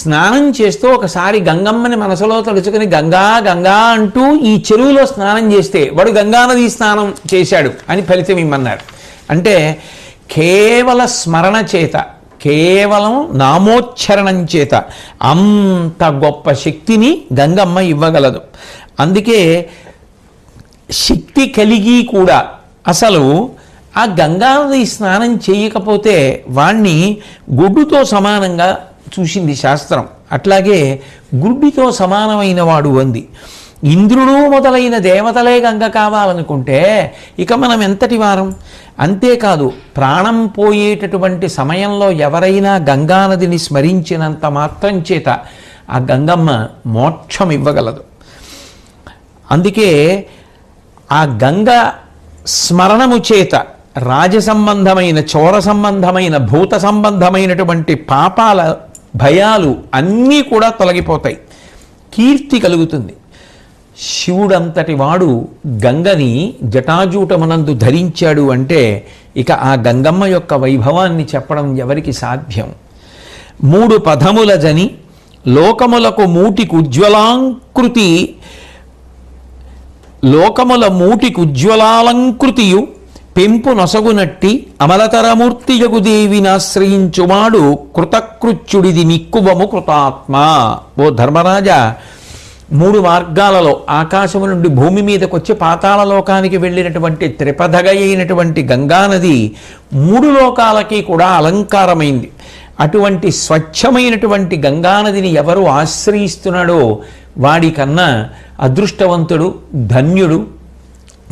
స్నానం చేస్తూ ఒకసారి గంగమ్మని మనసులో తలుచుకుని గంగా గంగా అంటూ ఈ చెరువులో స్నానం చేస్తే వాడు గంగానది స్నానం చేశాడు అని ఫలితం ఇమ్మన్నారు. అంటే కేవల స్మరణ చేత, కేవలం నామోచ్చరణం చేత అంత గొప్ప శక్తిని గంగమ్మ ఇవ్వగలదు. అందుకే శక్తి కలిగి కూడా అసలు ఆ గంగానది స్నానం చేయకపోతే వాణ్ణి గుడ్డుతో సమానంగా చూసింది శాస్త్రం. అట్లాగే గుడ్డితో సమానమైన వాడు అంది. ఇంద్రుడు మొదలైన దేవతలే గంగ కావాలనుకుంటే ఇక మనం ఎంతటి వారం? అంతేకాదు, ప్రాణం పోయేటటువంటి సమయంలో ఎవరైనా గంగానదిని స్మరించినంత మాత్రం చేత ఆ గంగమ్మ మోక్షం ఇవ్వగలదు. అందుకే ఆ గంగ స్మరణము చేత రాజ సంబంధమైన, చోర సంబంధమైన, భూత సంబంధమైనటువంటి పాపాల భయాలు అన్నీ కూడా తొలగిపోతాయి, కీర్తి కలుగుతుంది. శివుడంతటి వాడు గంగని జటాజూటమునందు ధరించాడు అంటే ఇక ఆ గంగమ్మ యొక్క వైభవాన్ని చెప్పడం ఎవరికి సాధ్యం? 3 పదముల జని లోకములకు మూటికుజ్వలాంకృతి, లోకముల మూటికుజ్వలాలంకృతియు పెంపు నొసగునట్టి అమలతరమూర్తియగు దేవినాశ్రయించువాడు కృతకృత్యుడిది నిక్కువము కృతాత్మ. ఓ ధర్మరాజా, 3 మార్గాలలో ఆకాశము నుండి భూమి మీదకి వచ్చి పాతాళ లోకానికి వెళ్ళినటువంటి త్రిపదగ అయినటువంటి గంగానది 3 లోకాలకి కూడా అలంకారమైంది. అటువంటి స్వచ్ఛమైనటువంటి గంగానదిని ఎవరు ఆశ్రయిస్తున్నాడో వాడికన్నా అదృష్టవంతుడు, ధన్యుడు,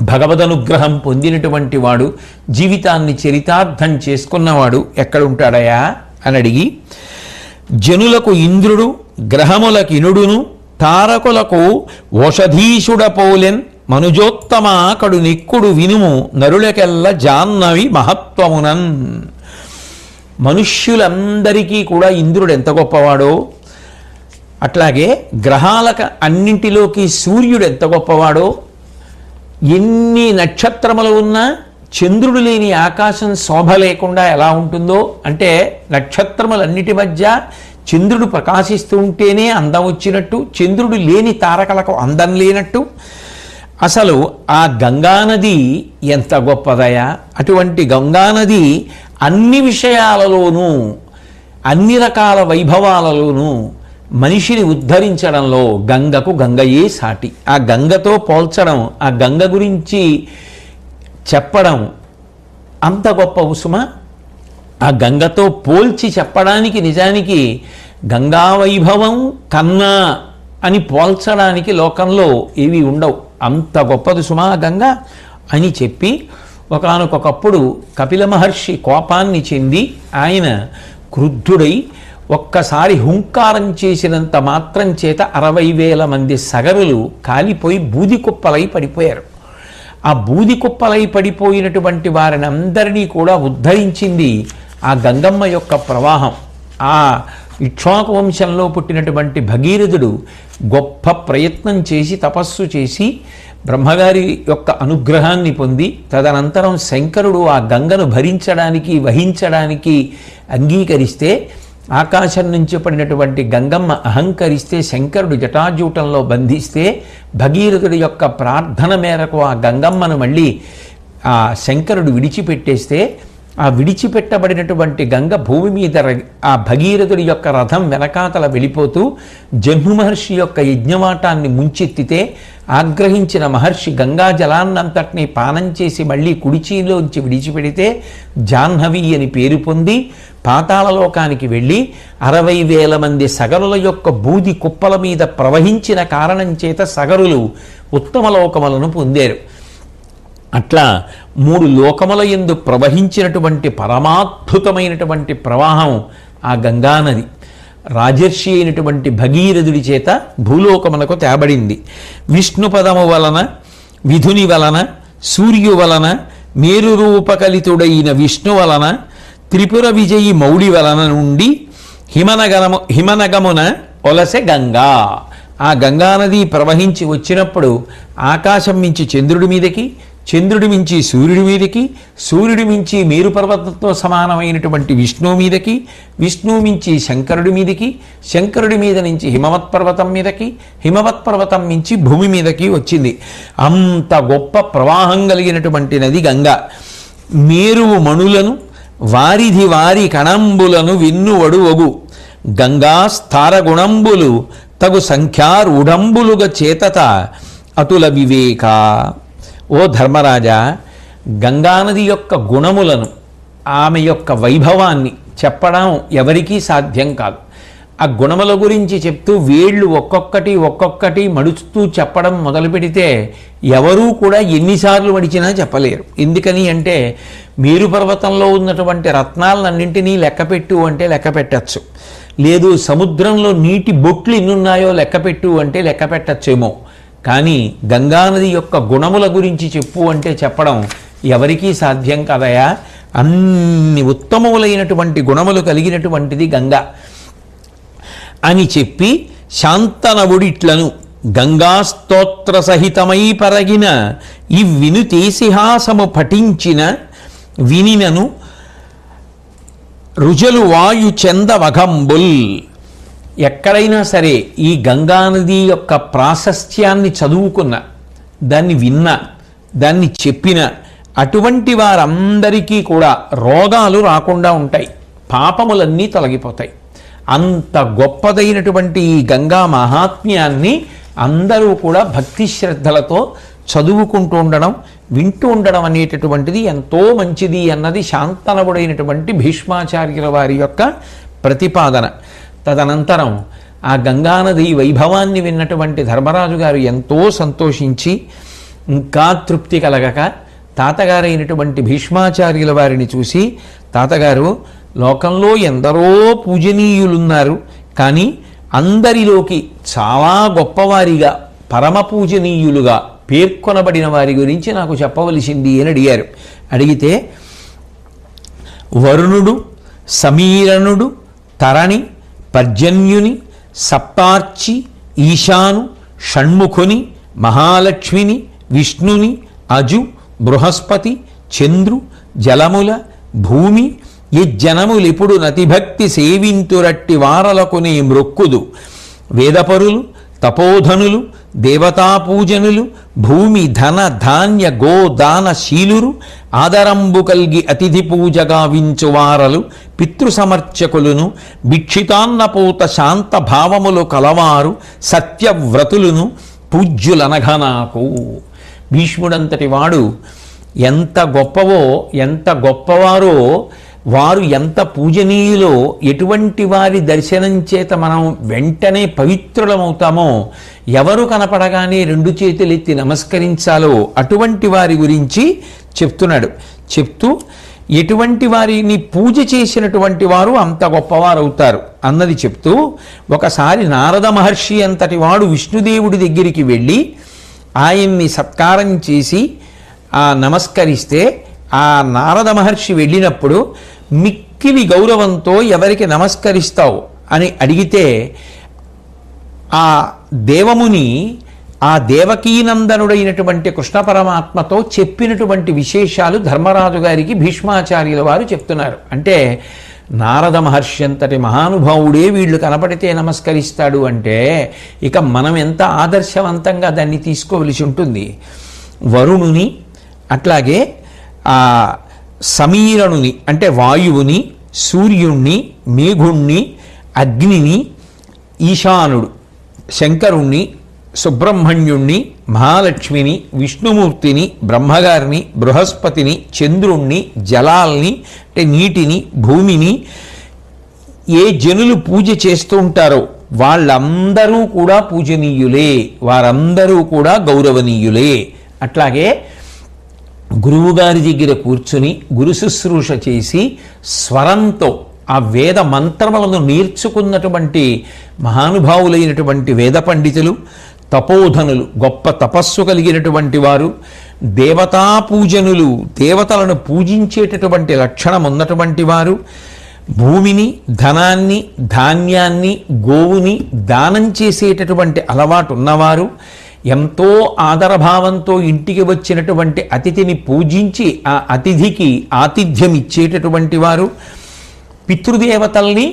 భగవదనుగ్రహం పొందినటువంటి వాడు, జీవితాన్ని చరితార్థం చేసుకున్నవాడు ఎక్కడుంటాడయా అని అడిగి, జనులకు ఇంద్రుడు, గ్రహములకు ఇనుడును, తారకులకు ఓషధీషుడపోలెన్ మనుజోత్తమ కడు నిక్కుడు వినుము నరులకెల్ల జాన్నవి మహత్వమునన్. మనుష్యులందరికీ కూడా ఇంద్రుడు ఎంత గొప్పవాడో, అట్లాగే గ్రహాలకు అన్నింటిలోకి సూర్యుడు ఎంత గొప్పవాడో, ఎన్ని నక్షత్రములు ఉన్నా చంద్రుడు లేని ఆకాశం శోభ లేకుండా ఎలా ఉంటుందో, అంటే నక్షత్రములన్నిటి మధ్య చంద్రుడు ప్రకాశిస్తూ ఉంటేనే అందం వచ్చినట్టు, చంద్రుడు లేని తారకలకు అందం లేనట్టు, అసలు ఆ గంగానది ఎంత గొప్పదయా. అటువంటి గంగానది అన్ని విషయాలలోనూ అన్ని రకాల వైభవాలలోనూ మనిషిని ఉద్ధరించడంలో గంగకు గంగయే సాటి. ఆ గంగతో పోల్చడం, ఆ గంగ గురించి చెప్పడం అంత గొప్ప ఉసుమ. ఆ గంగతో పోల్చి చెప్పడానికి నిజానికి గంగా వైభవం కన్నా అని పోల్చడానికి లోకంలో ఏవి ఉండవు. అంత గొప్పది సుమా గంగ అని చెప్పి ఒకానొకప్పుడు కపిల మహర్షి కోపాన్ని చెంది ఆయన క్రుద్ధుడై ఒక్కసారి హుంకారం చేసినంత మాత్రం చేత 60,000 మంది సగరులు కాలిపోయి బూది కుప్పలై పడిపోయారు. ఆ బూది కుప్పలై పడిపోయినటువంటి వారిని అందరినీ కూడా ఉద్ధరించింది ఆ గంగమ్మ యొక్క ప్రవాహం. ఆ ఇక్ష్వాకు వంశంలో పుట్టినటువంటి భగీరథుడు గొప్ప ప్రయత్నం చేసి తపస్సు చేసి బ్రహ్మగారి యొక్క అనుగ్రహాన్ని పొంది తదనంతరం శంకరుడు ఆ గంగను భరించడానికి వహించడానికి అంగీకరిస్తే, ఆకాశం నుంచి పడినటువంటి గంగమ్మ అహంకరిస్తే శంకరుడు జటాజూటంలో బంధిస్తే, భగీరథుడి యొక్క ప్రార్థన మేరకు ఆ గంగమ్మను మళ్ళీ ఆ శంకరుడు విడిచిపెట్టేస్తే, ఆ విడిచిపెట్టబడినటువంటి గంగ భూమి మీద ఆ భగీరథుడి యొక్క రథం వెనకాతల వెళ్ళిపోతూ జహ్ను మహర్షి యొక్క యజ్ఞవాటాన్ని ముంచెత్తితే, ఆగ్రహించిన మహర్షి గంగా జలాన్నంతటినీ పానం చేసి మళ్ళీ కుడిచీలోంచి విడిచిపెడితే జాహ్నవి అని పేరు పొంది పాతాళలోకానికి వెళ్ళి 60,000 మంది సగరుల యొక్క బూది కుప్పల మీద ప్రవహించిన కారణం చేత సగరులు ఉత్తమ లోకములను పొందారు. అట్లా 3 లోకముల యందు ప్రవహించినటువంటి పరమాద్భుతమైనటువంటి ప్రవాహం ఆ గంగానది రాజర్షి అయినటువంటి భగీరథుడి చేత భూలోకమునకు తేబడింది. విష్ణు పదము వలన, విధుని వలన, సూర్యు వలన, మేరు రూపకలితుడైన విష్ణు వలన, త్రిపుర విజయి మౌళి వలన నుండి హిమనగమున ఒలసె గంగా. ఆ గంగానది ప్రవహించి వచ్చినప్పుడు ఆకాశం మించి చంద్రుడి మీదకి, చంద్రుడి మించి సూర్యుడి మీదకి, సూర్యుడి మించి మేరు పర్వతంతో సమానమైనటువంటి విష్ణువు మీదకి, విష్ణువు మించి శంకరుడి మీదకి, శంకరుడి మీద నుంచి హిమవత్ పర్వతం మీదకి, హిమవత్ పర్వతం మించి భూమి మీదకి వచ్చింది. అంత గొప్ప ప్రవాహం కలిగినటువంటి నది గంగ. మేరువు మణులను వారిధి వారి కణంబులను విన్నువడు ఒగు గంగా స్థార గుణంబులు తగు సంఖ్యారూఢంబులుగా చేతత అతుల వివేక. ఓ ధర్మరాజా, గంగానది యొక్క గుణములను, ఆమె యొక్క వైభవాన్ని చెప్పడం ఎవరికీ సాధ్యం కాదు. ఆ గుణముల గురించి చెప్తూ వేళ్ళు ఒక్కొక్కటి మడుచుతూ చెప్పడం మొదలు పెడితే ఎవరూ కూడా ఎన్నిసార్లు మడిచినా చెప్పలేరు. ఎందుకని అంటే మేరు పర్వతంలో ఉన్నటువంటి రత్నాలన్నింటినీ లెక్కపెట్టు అంటే లెక్క పెట్టచ్చు, లేదు సముద్రంలో నీటి బొట్లు ఎన్నున్నాయో లెక్కపెట్టు అంటే లెక్క పెట్టచ్చేమో. కానీ గంగానది యొక్క గుణముల గురించి చెప్పు అంటే చెప్పడం ఎవరికీ సాధ్యం కదయా. అన్ని ఉత్తమములైనటువంటి గుణములు కలిగినటువంటిది గంగ అని చెప్పి శాంతనవుడిట్లను గంగా స్తోత్ర సహితమై పరగిన ఈ వినుతేసిహాసము పఠించిన వినినను రుజలు వాయు చందవఘంబుల్. ఎక్కడైనా సరే ఈ గంగానది యొక్క ప్రాశస్త్యాన్ని చదువుకున్న, దాన్ని విన్న, దాన్ని చెప్పిన అటువంటి వారందరికీ కూడా రోగాలు రాకుండా ఉంటాయి, పాపములన్నీ తొలగిపోతాయి. అంత గొప్పదైనటువంటి ఈ గంగా మహాత్మ్యాన్ని అందరూ కూడా భక్తి శ్రద్ధలతో చదువుకుంటూ ఉండడం, వింటూ ఉండడం అనేటటువంటిది ఎంతో మంచిది అన్నది శాంతనవుడైనటువంటి భీష్మాచార్యుల వారి యొక్క ప్రతిపాదన. తదనంతరం ఆ గంగానది వైభవాన్ని విన్నటువంటి ధర్మరాజు గారు ఎంతో సంతోషించి ఇంకా తృప్తి కలగక తాతగారైనటువంటి భీష్మాచార్యుల వారిని చూసి, తాతగారు, లోకంలో ఎందరో పూజనీయులున్నారు, కానీ అందరిలోకి చాలా గొప్పవారిగా పరమ పూజనీయులుగా పేర్కొనబడిన వారి గురించి నాకు చెప్పవలసింది అని అడిగారు. అడిగితే వరుణుడు, సమీరణుడు, తరణి, పర్జన్యుని, సప్తార్చి, ఈశాను, షణ్ముఖుని, మహాలక్ష్మిని, విష్ణుని, అజు, బృహస్పతి, చంద్రు, జలముల, భూమి యజ్జనములిప్పుడు నతిభక్తి సేవింతురట్టి వారలకునే మ్రొక్కుదు. వేదపరులు, తపోధనులు, దేవతాపూజనులు, భూమి ధన ధాన్య గోదానశీలురు, ఆదరంబు కల్గి అతిథి పూజ గావించువారలు, పితృసమర్చకులను, భిక్షితాన్నపూత శాంత భావములు కలవారు, సత్యవ్రతులను, పూజ్యులనఘనాకు. భీష్ముడంతటి వాడు ఎంత గొప్పవో, ఎంత గొప్పవారో, వారు ఎంత పూజనీయులో, ఎటువంటి వారి దర్శనం చేత మనం వెంటనే పవిత్రులమవుతామో, ఎవరు కనపడగానే రెండు చేతులెత్తి నమస్కరించాలో అటువంటి వారి గురించి చెప్తున్నాడు. చెప్తూ ఎటువంటి వారిని పూజ చేసినటువంటి వారు అంత గొప్పవారు అవుతారు అన్నది చెప్తూ, ఒకసారి నారద మహర్షి అంతటి వాడు విష్ణుదేవుడి దగ్గరికి వెళ్ళి ఆయన్ని సత్కారం చేసి నమస్కరిస్తే, ఆ నారద మహర్షి వెళ్ళినప్పుడు మిక్కిలి గౌరవంతో ఎవరికి నమస్కరిస్తావు అని అడిగితే, ఆ దేవముని ఆ దేవకీనందనుడైనటువంటి కృష్ణ పరమాత్మతో చెప్పినటువంటి విశేషాలు ధర్మరాజు గారికి భీష్మాచార్యుల వారు చెప్తున్నారు. అంటే నారద మహర్షి అంతటి మహానుభావుడే వీళ్ళు కనపడితే నమస్కరిస్తాడు అంటే ఇక మనం ఎంత ఆదర్శవంతంగా దాన్ని తీసుకోవలసి ఉంటుంది. వరుణుని, అట్లాగే ఆ సమీరణుని అంటే వాయువుని, సూర్యుణ్ణి, మేఘుణ్ణి, అగ్నిని, ఈశానుడు శంకరుణ్ణి, సుబ్రహ్మణ్యుణ్ణి, మహాలక్ష్మిని, విష్ణుమూర్తిని, బ్రహ్మగారిని, బృహస్పతిని, చంద్రుణ్ణి, జలాల్ని అంటే నీటిని, భూమిని ఏ జనులు పూజ చేస్తూ ఉంటారో వాళ్ళందరూ కూడా పూజనీయులే, వారందరూ కూడా గౌరవనీయులే. అట్లాగే గురువుగారి దగ్గర కూర్చుని గురు శుశ్రూష చేసి స్వరంతో ఆ వేద మంత్రములను నేర్చుకున్నటువంటి మహానుభావులైనటువంటి వేద పండితులు, తపోధనులు, గొప్ప తపస్సు కలిగినటువంటి వారు, దేవతా పూజనులు, దేవతలను పూజించేటటువంటి లక్షణం ఉన్నటువంటి వారు, భూమిని, ధనాన్ని, ధాన్యాన్ని, గోవుని దానం చేసేటటువంటి అలవాటు ఉన్నవారు, ఎంతో ఆదరభావంతో ఇంటికి వచ్చినటువంటి అతిథిని పూజించి ఆ అతిథికి ఆతిథ్యం ఇచ్చేటటువంటి వారు, పితృదేవతల్ని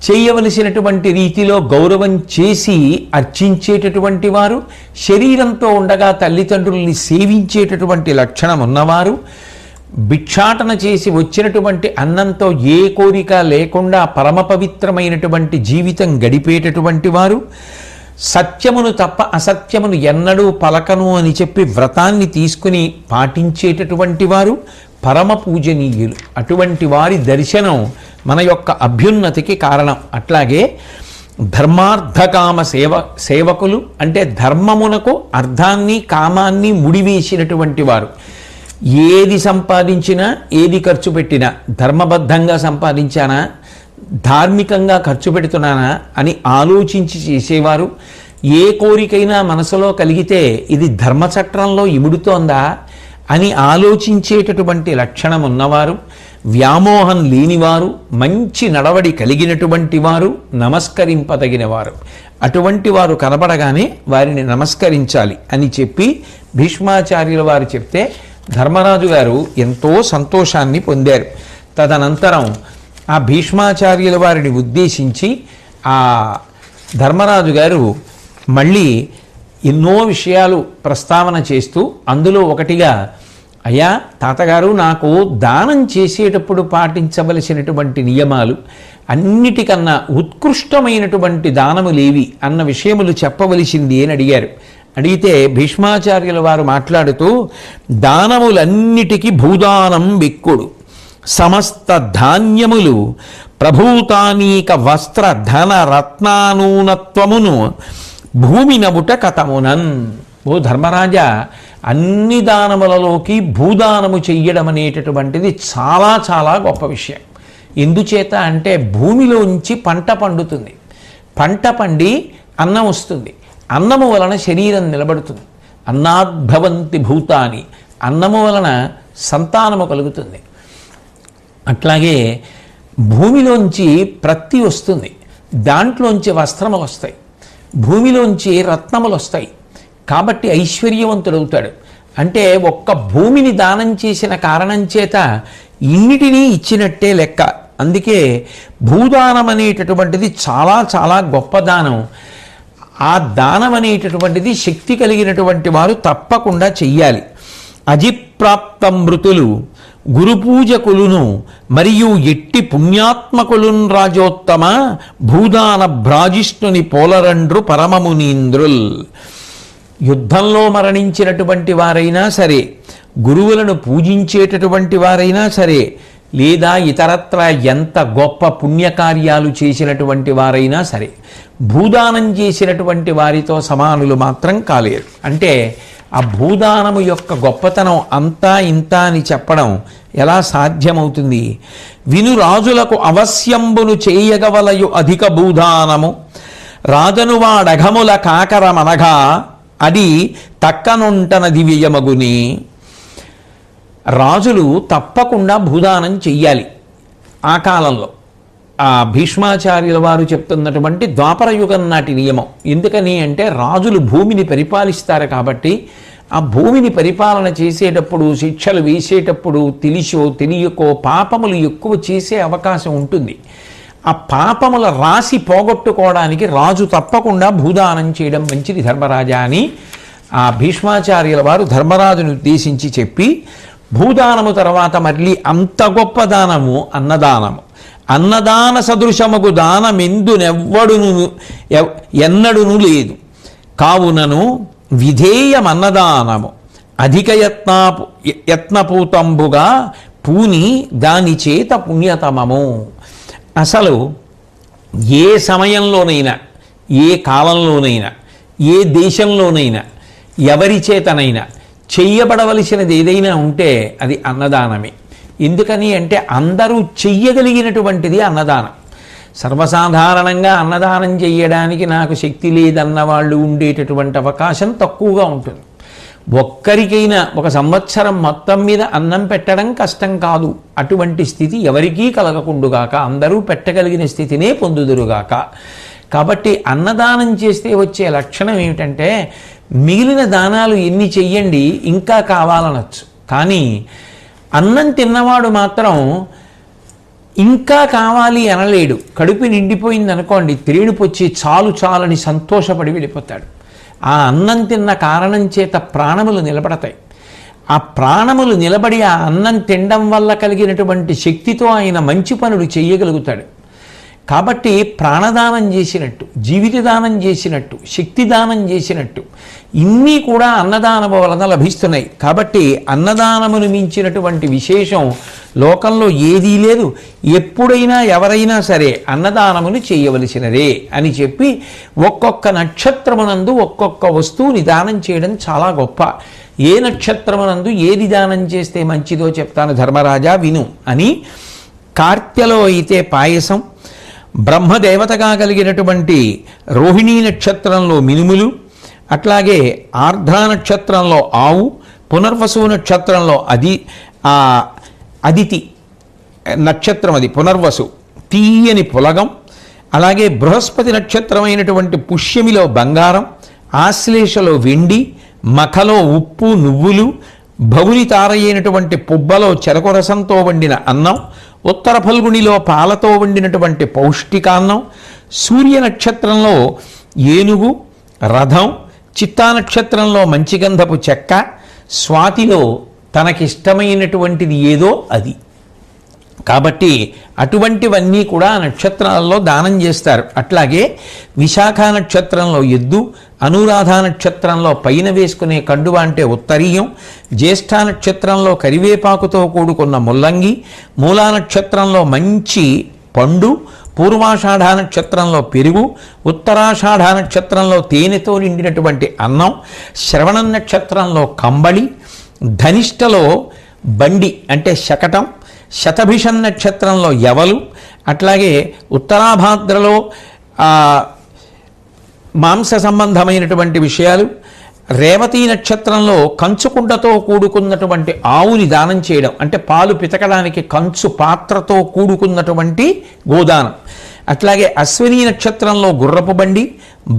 చేయవలసినటువంటి రీతిలో గౌరవం చేసి అర్చించేటటువంటి వారు, శరీరంతో ఉండగా తల్లిదండ్రుల్ని సేవించేటటువంటి లక్షణం ఉన్నవారు, భిక్షాటన చేసి వచ్చినటువంటి అన్నంతో ఏ కోరిక లేకుండా పరమ పవిత్రమైనటువంటి జీవితం గడిపేటటువంటి వారు, సత్యమును తప్ప అసత్యమును ఎన్నడూ పలకను అని చెప్పి వ్రతాన్ని తీసుకుని పాటించేటటువంటి వారు పరమ పూజనీయులు. అటువంటి వారి దర్శనం మన యొక్క అభ్యున్నతికి కారణం. అట్లాగే ధర్మార్థకామ సేవకులు అంటే ధర్మమునకు అర్థాన్ని కామాన్ని ముడివేసినటువంటి వారు, ఏది సంపాదించినా ఏది ఖర్చు పెట్టినా ధర్మబద్ధంగా సంపాదించానా, ధార్మికంగా ఖర్చు పెడుతున్నానా అని ఆలోచించి చేసేవారు. ఏ కోరికైనా మనసులో కలిగితే ఇది ధర్మచట్రంలో ఇముడుతోందా అని ఆలోచించేటటువంటి లక్షణం ఉన్నవారు, వ్యామోహం లేనివారు, మంచి నడవడి కలిగినటువంటి వారు, నమస్కరింపదగిన వారు. అటువంటి వారు కనబడగానే వారిని నమస్కరించాలి అని చెప్పి భీష్మాచార్యుల వారు చెప్తే ధర్మరాజు గారు ఎంతో సంతోషాన్ని పొందారు. తదనంతరం ఆ భీష్మాచార్యుల వారిని ఉద్దేశించి ఆ ధర్మరాజు గారు మళ్ళీ ఎన్నో విషయాలు ప్రస్తావన చేస్తూ అందులో ఒకటిగా, అయ్యా తాతగారు, నాకు దానం చేసేటప్పుడు పాటించవలసినటువంటి నియమాలు అన్నిటికన్నా ఉత్కృష్టమైనటువంటి దానములేవి అన్న విషయములు చెప్పవలసింది అని అడిగారు. అడిగితే భీష్మాచార్యుల వారు మాట్లాడుతూ, దానములన్నిటికీ భూదానం వెక్కుడు, సమస్త ధాన్యములు ప్రభూతానీక వస్త్ర ధన రత్నానూనత్వమును భూమి నబుట కథమునన్. ఓ ధర్మరాజా, అన్ని దానములలోకి భూదానము చెయ్యడం అనేటటువంటిది చాలా చాలా గొప్ప విషయం. ఎందుచేత అంటే భూమిలోంచి పంట పండుతుంది, పంట పండి అన్నం వస్తుంది, అన్నము వలన శరీరం నిలబడుతుంది. అన్నాద్భవంతి భూతాని, అన్నము వలన సంతానము కలుగుతుంది. అట్లాగే భూమిలోంచి ప్రత్తి వస్తుంది, దాంట్లోంచి వస్త్రములు వస్తాయి, భూమిలోంచి రత్నములు వస్తాయి. కాబట్టి ఐశ్వర్యవంతుడవుతాడు. అంటే ఒక్క భూమిని దానం చేసిన కారణం చేత ఇన్నిటినీ ఇచ్చినట్టే లెక్క. అందుకే భూదానం అనేటటువంటిది చాలా చాలా గొప్ప దానం. ఆ దానం అనేటటువంటిది శక్తి కలిగినటువంటి వారు తప్పకుండా చెయ్యాలి. అజిప్రాప్త మృతులు గురుపూజకులును మరియు ఎట్టి పుణ్యాత్మకులున్ రాజోత్తమ భూదాన భ్రాజిష్ణుని పోలరండ్రు పరమమునీంద్రుల్. యుద్ధంలో మరణించినటువంటి వారైనా సరే, గురువులను పూజించేటటువంటి వారైనా సరే, లేదా ఇతరత్ర ఎంత గొప్ప పుణ్యకార్యాలు చేసినటువంటి వారైనా సరే, భూదానం చేసినటువంటి వారితో సమానులు మాత్రం కాలేరు. అంటే ఆ భూదానము యొక్క గొప్పతనం అంతా ఇంత అని చెప్పడం ఎలా సాధ్యమవుతుంది? విను రాజులకు అవశ్యంబును చేయగవలయు అధిక భూదానము రాజనువాడఘముల కాకరమనగా అది తక్కనుంటన దివ్యమగుని. రాజులు తప్పకుండా భూదానం చెయ్యాలి. ఆ కాలంలో ఆ భీష్మాచార్యుల వారు చెప్తున్నటువంటి ద్వాపర యుగం నాటి నియమం. ఎందుకని అంటే రాజులు భూమిని పరిపాలిస్తారు కాబట్టి ఆ భూమిని పరిపాలన చేసేటప్పుడు, శిక్షలు వేసేటప్పుడు తెలిసో తెలియకో పాపములు ఎక్కువ చేసే అవకాశం ఉంటుంది. ఆ పాపముల రాశి పోగొట్టుకోవడానికి రాజు తప్పకుండా భూదానం చేయడం మంచిది ధర్మరాజా అని ఆ భీష్మాచార్యుల వారు ధర్మరాజును ఉద్దేశించి చెప్పి, భూదానము తర్వాత మళ్ళీ అంత గొప్ప దానము అన్నదానము. అన్నదాన సదృశముకు దానమెందునెవ్వడును ఎన్నడును లేదు. కావునను విధేయమన్నదానము అధిక యత్నపూతంబుగా పూని దాని చేత పుణ్యతమము. అసలు ఏ సమయంలోనైనా, ఏ కాలంలోనైనా, ఏ దేశంలోనైనా, ఎవరి చేతనైనా చెయ్యబడవలసినది ఏదైనా ఉంటే అది అన్నదానమే. ఎందుకని అంటే అందరూ చెయ్యగలిగినటువంటిది అన్నదానం. సర్వసాధారణంగా అన్నదానం చెయ్యడానికి నాకు శక్తి లేదన్న వాళ్ళు ఉండేటటువంటి అవకాశం తక్కువగా ఉంటుంది. ఒక్కరికైనా ఒక సంవత్సరం మొత్తం మీద అన్నం పెట్టడం కష్టం కాదు. అటువంటి స్థితి ఎవరికీ కలగకుండుగాక, అందరూ పెట్టగలిగిన స్థితినే పొందుదురుగాక. కాబట్టి అన్నదానం చేస్తే వచ్చే లక్షణం ఏమిటంటే, మిగిలిన దానాలు ఎన్ని చెయ్యండి ఇంకా కావాలనొచ్చు, కానీ అన్నం తిన్నవాడు మాత్రం ఇంకా కావాలి అనలేడు. కడుపు నిండిపోయింది అనుకోండి, త్రేణుపొచ్చి చాలు చాలని సంతోషపడి వెళ్ళిపోతాడు. ఆ అన్నం తిన్న కారణం చేత ప్రాణములు నిలబడతాయి. ఆ ప్రాణములు నిలబడి ఆ అన్నం తినడం వల్ల కలిగినటువంటి శక్తితో ఆయన మంచి పనులు చేయగలుగుతాడు. కాబట్టి ప్రాణదానం చేసినట్టు, జీవిత దానం చేసినట్టు, శక్తి దానం చేసినట్టు ఇన్నీ కూడా అన్నదానము వలన లభిస్తున్నాయి. కాబట్టి అన్నదానమును మించినటువంటి విశేషం లోకంలో ఏదీ లేదు. ఎప్పుడైనా ఎవరైనా సరే అన్నదానమును చేయవలసినదే అని చెప్పి ఒక్కొక్క నక్షత్రమునందు ఒక్కొక్క వస్తువుని దానం చేయడం చాలా గొప్ప. ఏ నక్షత్రమునందు ఏది దానం చేస్తే మంచిదో చెప్తాను ధర్మరాజా విను అని. కార్తెలో అయితే పాయసం, బ్రహ్మదేవతగా కలిగినటువంటి రోహిణీ నక్షత్రంలో మినుములు, అట్లాగే ఆర్ద్రా నక్షత్రంలో ఆవు, పునర్వసు నక్షత్రంలో అదితి నక్షత్రం అది పునర్వసు తీయని పులగం, అలాగే బృహస్పతి నక్షత్రమైనటువంటి పుష్యమిలో బంగారం, ఆశ్లేషలో వెండి, మఖలో ఉప్పు నువ్వులు, భవుని తారయ్యేటువంటి పుబ్బలో చెరకు రసంతో వండిన అన్నం, ఉత్తర ఫల్గుణిలో పాలతో వండినటువంటి పౌష్టికాన్నం, సూర్య నక్షత్రంలో ఏనుగు, రథం, చిత్తా నక్షత్రంలో మంచిగంధపు చెక్క, స్వాతిలో తనకిష్టమైనటువంటిది ఏదో అది. కాబట్టి అటువంటివన్నీ కూడా నక్షత్రాలలో దానం చేస్తారు. అట్లాగే విశాఖ నక్షత్రంలో ఎద్దు, అనురాధ నక్షత్రంలో పైన వేసుకునే కండువ అంటే ఉత్తరీయం, జ్యేష్ఠ నక్షత్రంలో కరివేపాకుతో కూడుకున్న ముల్లంగి, మూలా నక్షత్రంలో మంచి పండు, పూర్వాషాఢ నక్షత్రంలో పెరుగు, ఉత్తరాషాఢ నక్షత్రంలో తేనెతో నిండినటువంటి అన్నం, శ్రవణం నక్షత్రంలో కంబళి, ధనిష్టలో బండి అంటే శకటం, శతభిషం నక్షత్రంలో యవలు, అట్లాగే ఉత్తరాభాద్రలో మాంస సంబంధమైనటువంటి విషయాలు, రేవతీ నక్షత్రంలో కంచుకుండతో కూడుకున్నటువంటి ఆవుని దానం చేయడం, అంటే పాలు పితకడానికి కంచు పాత్రతో కూడుకున్నటువంటి గోదానం. అట్లాగే అశ్విని నక్షత్రంలో గుర్రపు బండి,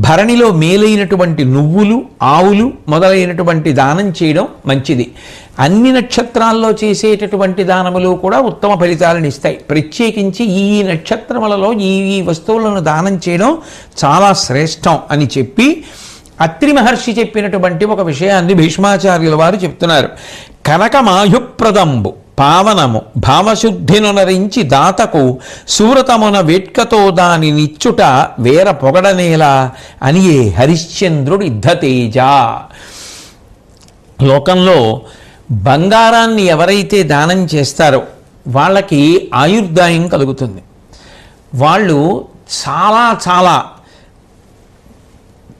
భరణిలో మేలైనటువంటి నువ్వులు, ఆవులు మొదలైనటువంటి దానం చేయడం మంచిది. అన్ని నక్షత్రాల్లో చేసేటటువంటి దానములు కూడా ఉత్తమ ఫలితాలను ఇస్తాయి. ప్రత్యేకించి ఈ నక్షత్రములలో ఈ వస్తువులను దానం చేయడం చాలా శ్రేష్టం అని చెప్పి అత్రి మహర్షి చెప్పినటువంటి ఒక విషయాన్ని భీష్మాచార్యుల వారు చెప్తున్నారు. కనకమాయుప్రదంబు పావనము భావశుద్ధినునరించి దాతకు సూరతమున వేట్కతో దాని నిచ్చుట వేర పొగడనేలా అనియే హరిశ్చంద్రుడు యుద్ధతేజ. లోకంలో బంగారాన్ని ఎవరైతే దానం చేస్తారో వాళ్ళకి ఆయుర్దాయం కలుగుతుంది. వాళ్ళు చాలా చాలా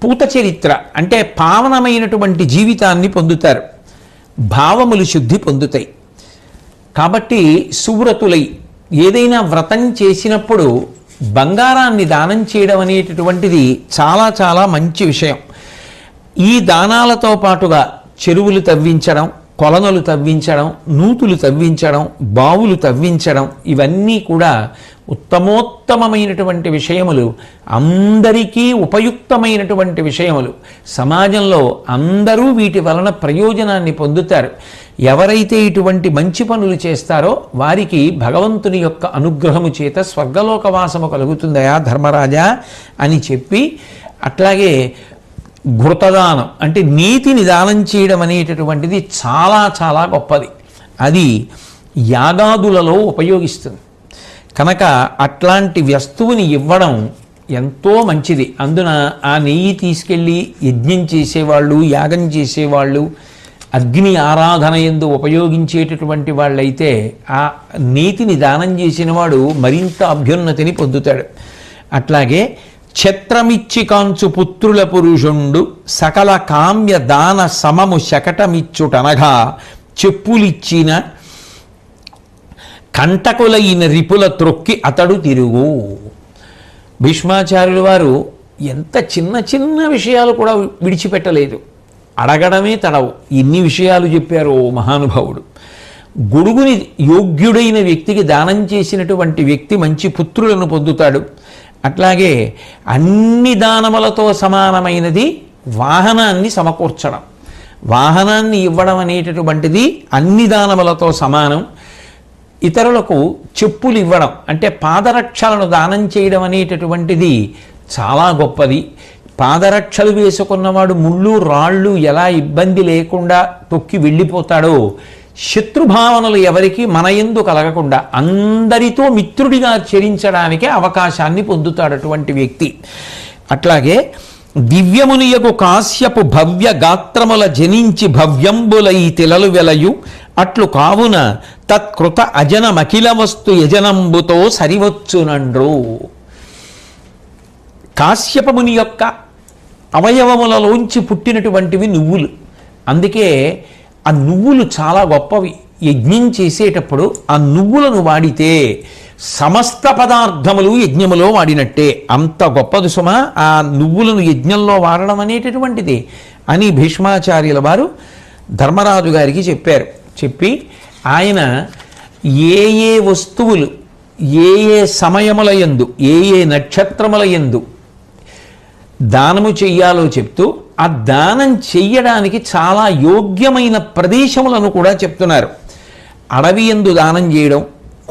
పూత చరిత్ర అంటే పావనమైనటువంటి జీవితాన్ని పొందుతారు, భావములు శుద్ధి పొందుతాయి. కాబట్టి సువ్రతులై ఏదైనా వ్రతం చేసినప్పుడు బంగారాన్ని దానం చేయడం అనేటటువంటిది చాలా చాలా మంచి విషయం. ఈ దానాలతో పాటుగా చెరువులు తవ్వించడం, కొలనులు తవ్వించడం, నూతులు తవ్వించడం, బావులు తవ్వించడం ఇవన్నీ కూడా ఉత్తమోత్తమమైనటువంటి విషయములు, అందరికీ ఉపయుక్తమైనటువంటి విషయములు. సమాజంలో అందరూ వీటి వలన ప్రయోజనాన్ని పొందుతారు. ఎవరైతే ఇటువంటి మంచి పనులు చేస్తారో వారికి భగవంతుని యొక్క అనుగ్రహము చేత స్వర్గలోకవాసము కలుగుతుందయా ధర్మరాజా అని చెప్పి, అట్లాగే ఘృతదానం అంటే నీతిని దానం చేయడం అనేటటువంటిది చాలా చాలా గొప్పది. అది యాగాదులలో ఉపయోగిస్తుంది కనుక అట్లాంటి వస్తువుని ఇవ్వడం ఎంతో మంచిది. అందున ఆ నెయ్యి తీసుకెళ్ళి యజ్ఞం చేసేవాళ్ళు, యాగం చేసేవాళ్ళు, అగ్ని ఆరాధన యందు ఉపయోగించేటటువంటి వాళ్ళైతే ఆ నీతిని దానం చేసిన వాడు మరింత అభ్యున్నతిని పొందుతాడు. అట్లాగే ఛత్రమిచ్చి కాంచు పుత్రుల పురుషుండు సకల కామ్య దాన సమము శకటమిచ్చుటనగా చెప్పులిచ్చిన కంటకులైన రిపుల త్రొక్కి అతడు తిరుగు. భీష్మాచార్యుల వారు ఎంత చిన్న చిన్న విషయాలు కూడా విడిచిపెట్టలేదు. అడగడమే తడవు ఇన్ని విషయాలు చెప్పారు మహానుభావుడు. గొడుగుని యోగ్యుడైన వ్యక్తికి దానం చేసినటువంటి వ్యక్తి మంచి పుత్రులను పొందుతాడు. అట్లాగే అన్ని దానములతో సమానమైనది వాహనాన్ని సమకూర్చడం. వాహనాన్ని ఇవ్వడం అనేటటువంటిది అన్ని దానములతో సమానం. ఇతరులకు చెప్పులు ఇవ్వడం అంటే పాదరక్షలను దానం చేయడం అనేటటువంటిది చాలా గొప్పది. పాదరక్షలు వేసుకున్నవాడు ముళ్ళు రాళ్ళు ఎలా ఇబ్బంది లేకుండా తొక్కి వెళ్ళిపోతాడో, శత్రుభావనలు ఎవరికి మన యందు కలగకుండా అందరితో మిత్రుడిగా చరించడానికి అవకాశాన్ని పొందుతాడు అటువంటి వ్యక్తి. అట్లాగే దివ్యమునియకు కాశ్యపు భవ్య గాత్రముల జనించి భవ్యంబులై తిలలు వెలయు అట్లు కావున తత్కృత అజనమఖిల వస్తు యజనంబుతో సరివచ్చునండ్రు. కాశ్యపముని యొక్క అవయవములలోంచి పుట్టినటువంటివి నువ్వులు. అందుకే ఆ నువ్వులు చాలా గొప్పవి. యజ్ఞం చేసేటప్పుడు ఆ నువ్వులను వాడితే సమస్త పదార్థములు యజ్ఞములో వాడినట్టే. అంత గొప్పది సుమ ఆ నువ్వులను యజ్ఞంలో వాడడం అనేటటువంటిది అని భీష్మాచార్యుల వారు ధర్మరాజు గారికి చెప్పారు. చెప్పి ఆయన ఏ ఏ వస్తువులు ఏ ఏ సమయముల యందు ఏ ఏ నక్షత్రముల యందు దానము చెయ్యాలో చెప్తూ ఆ దానం చెయ్యడానికి చాలా యోగ్యమైన ప్రదేశములను కూడా చెప్తున్నారు. అడవి యందు దానం చేయడం,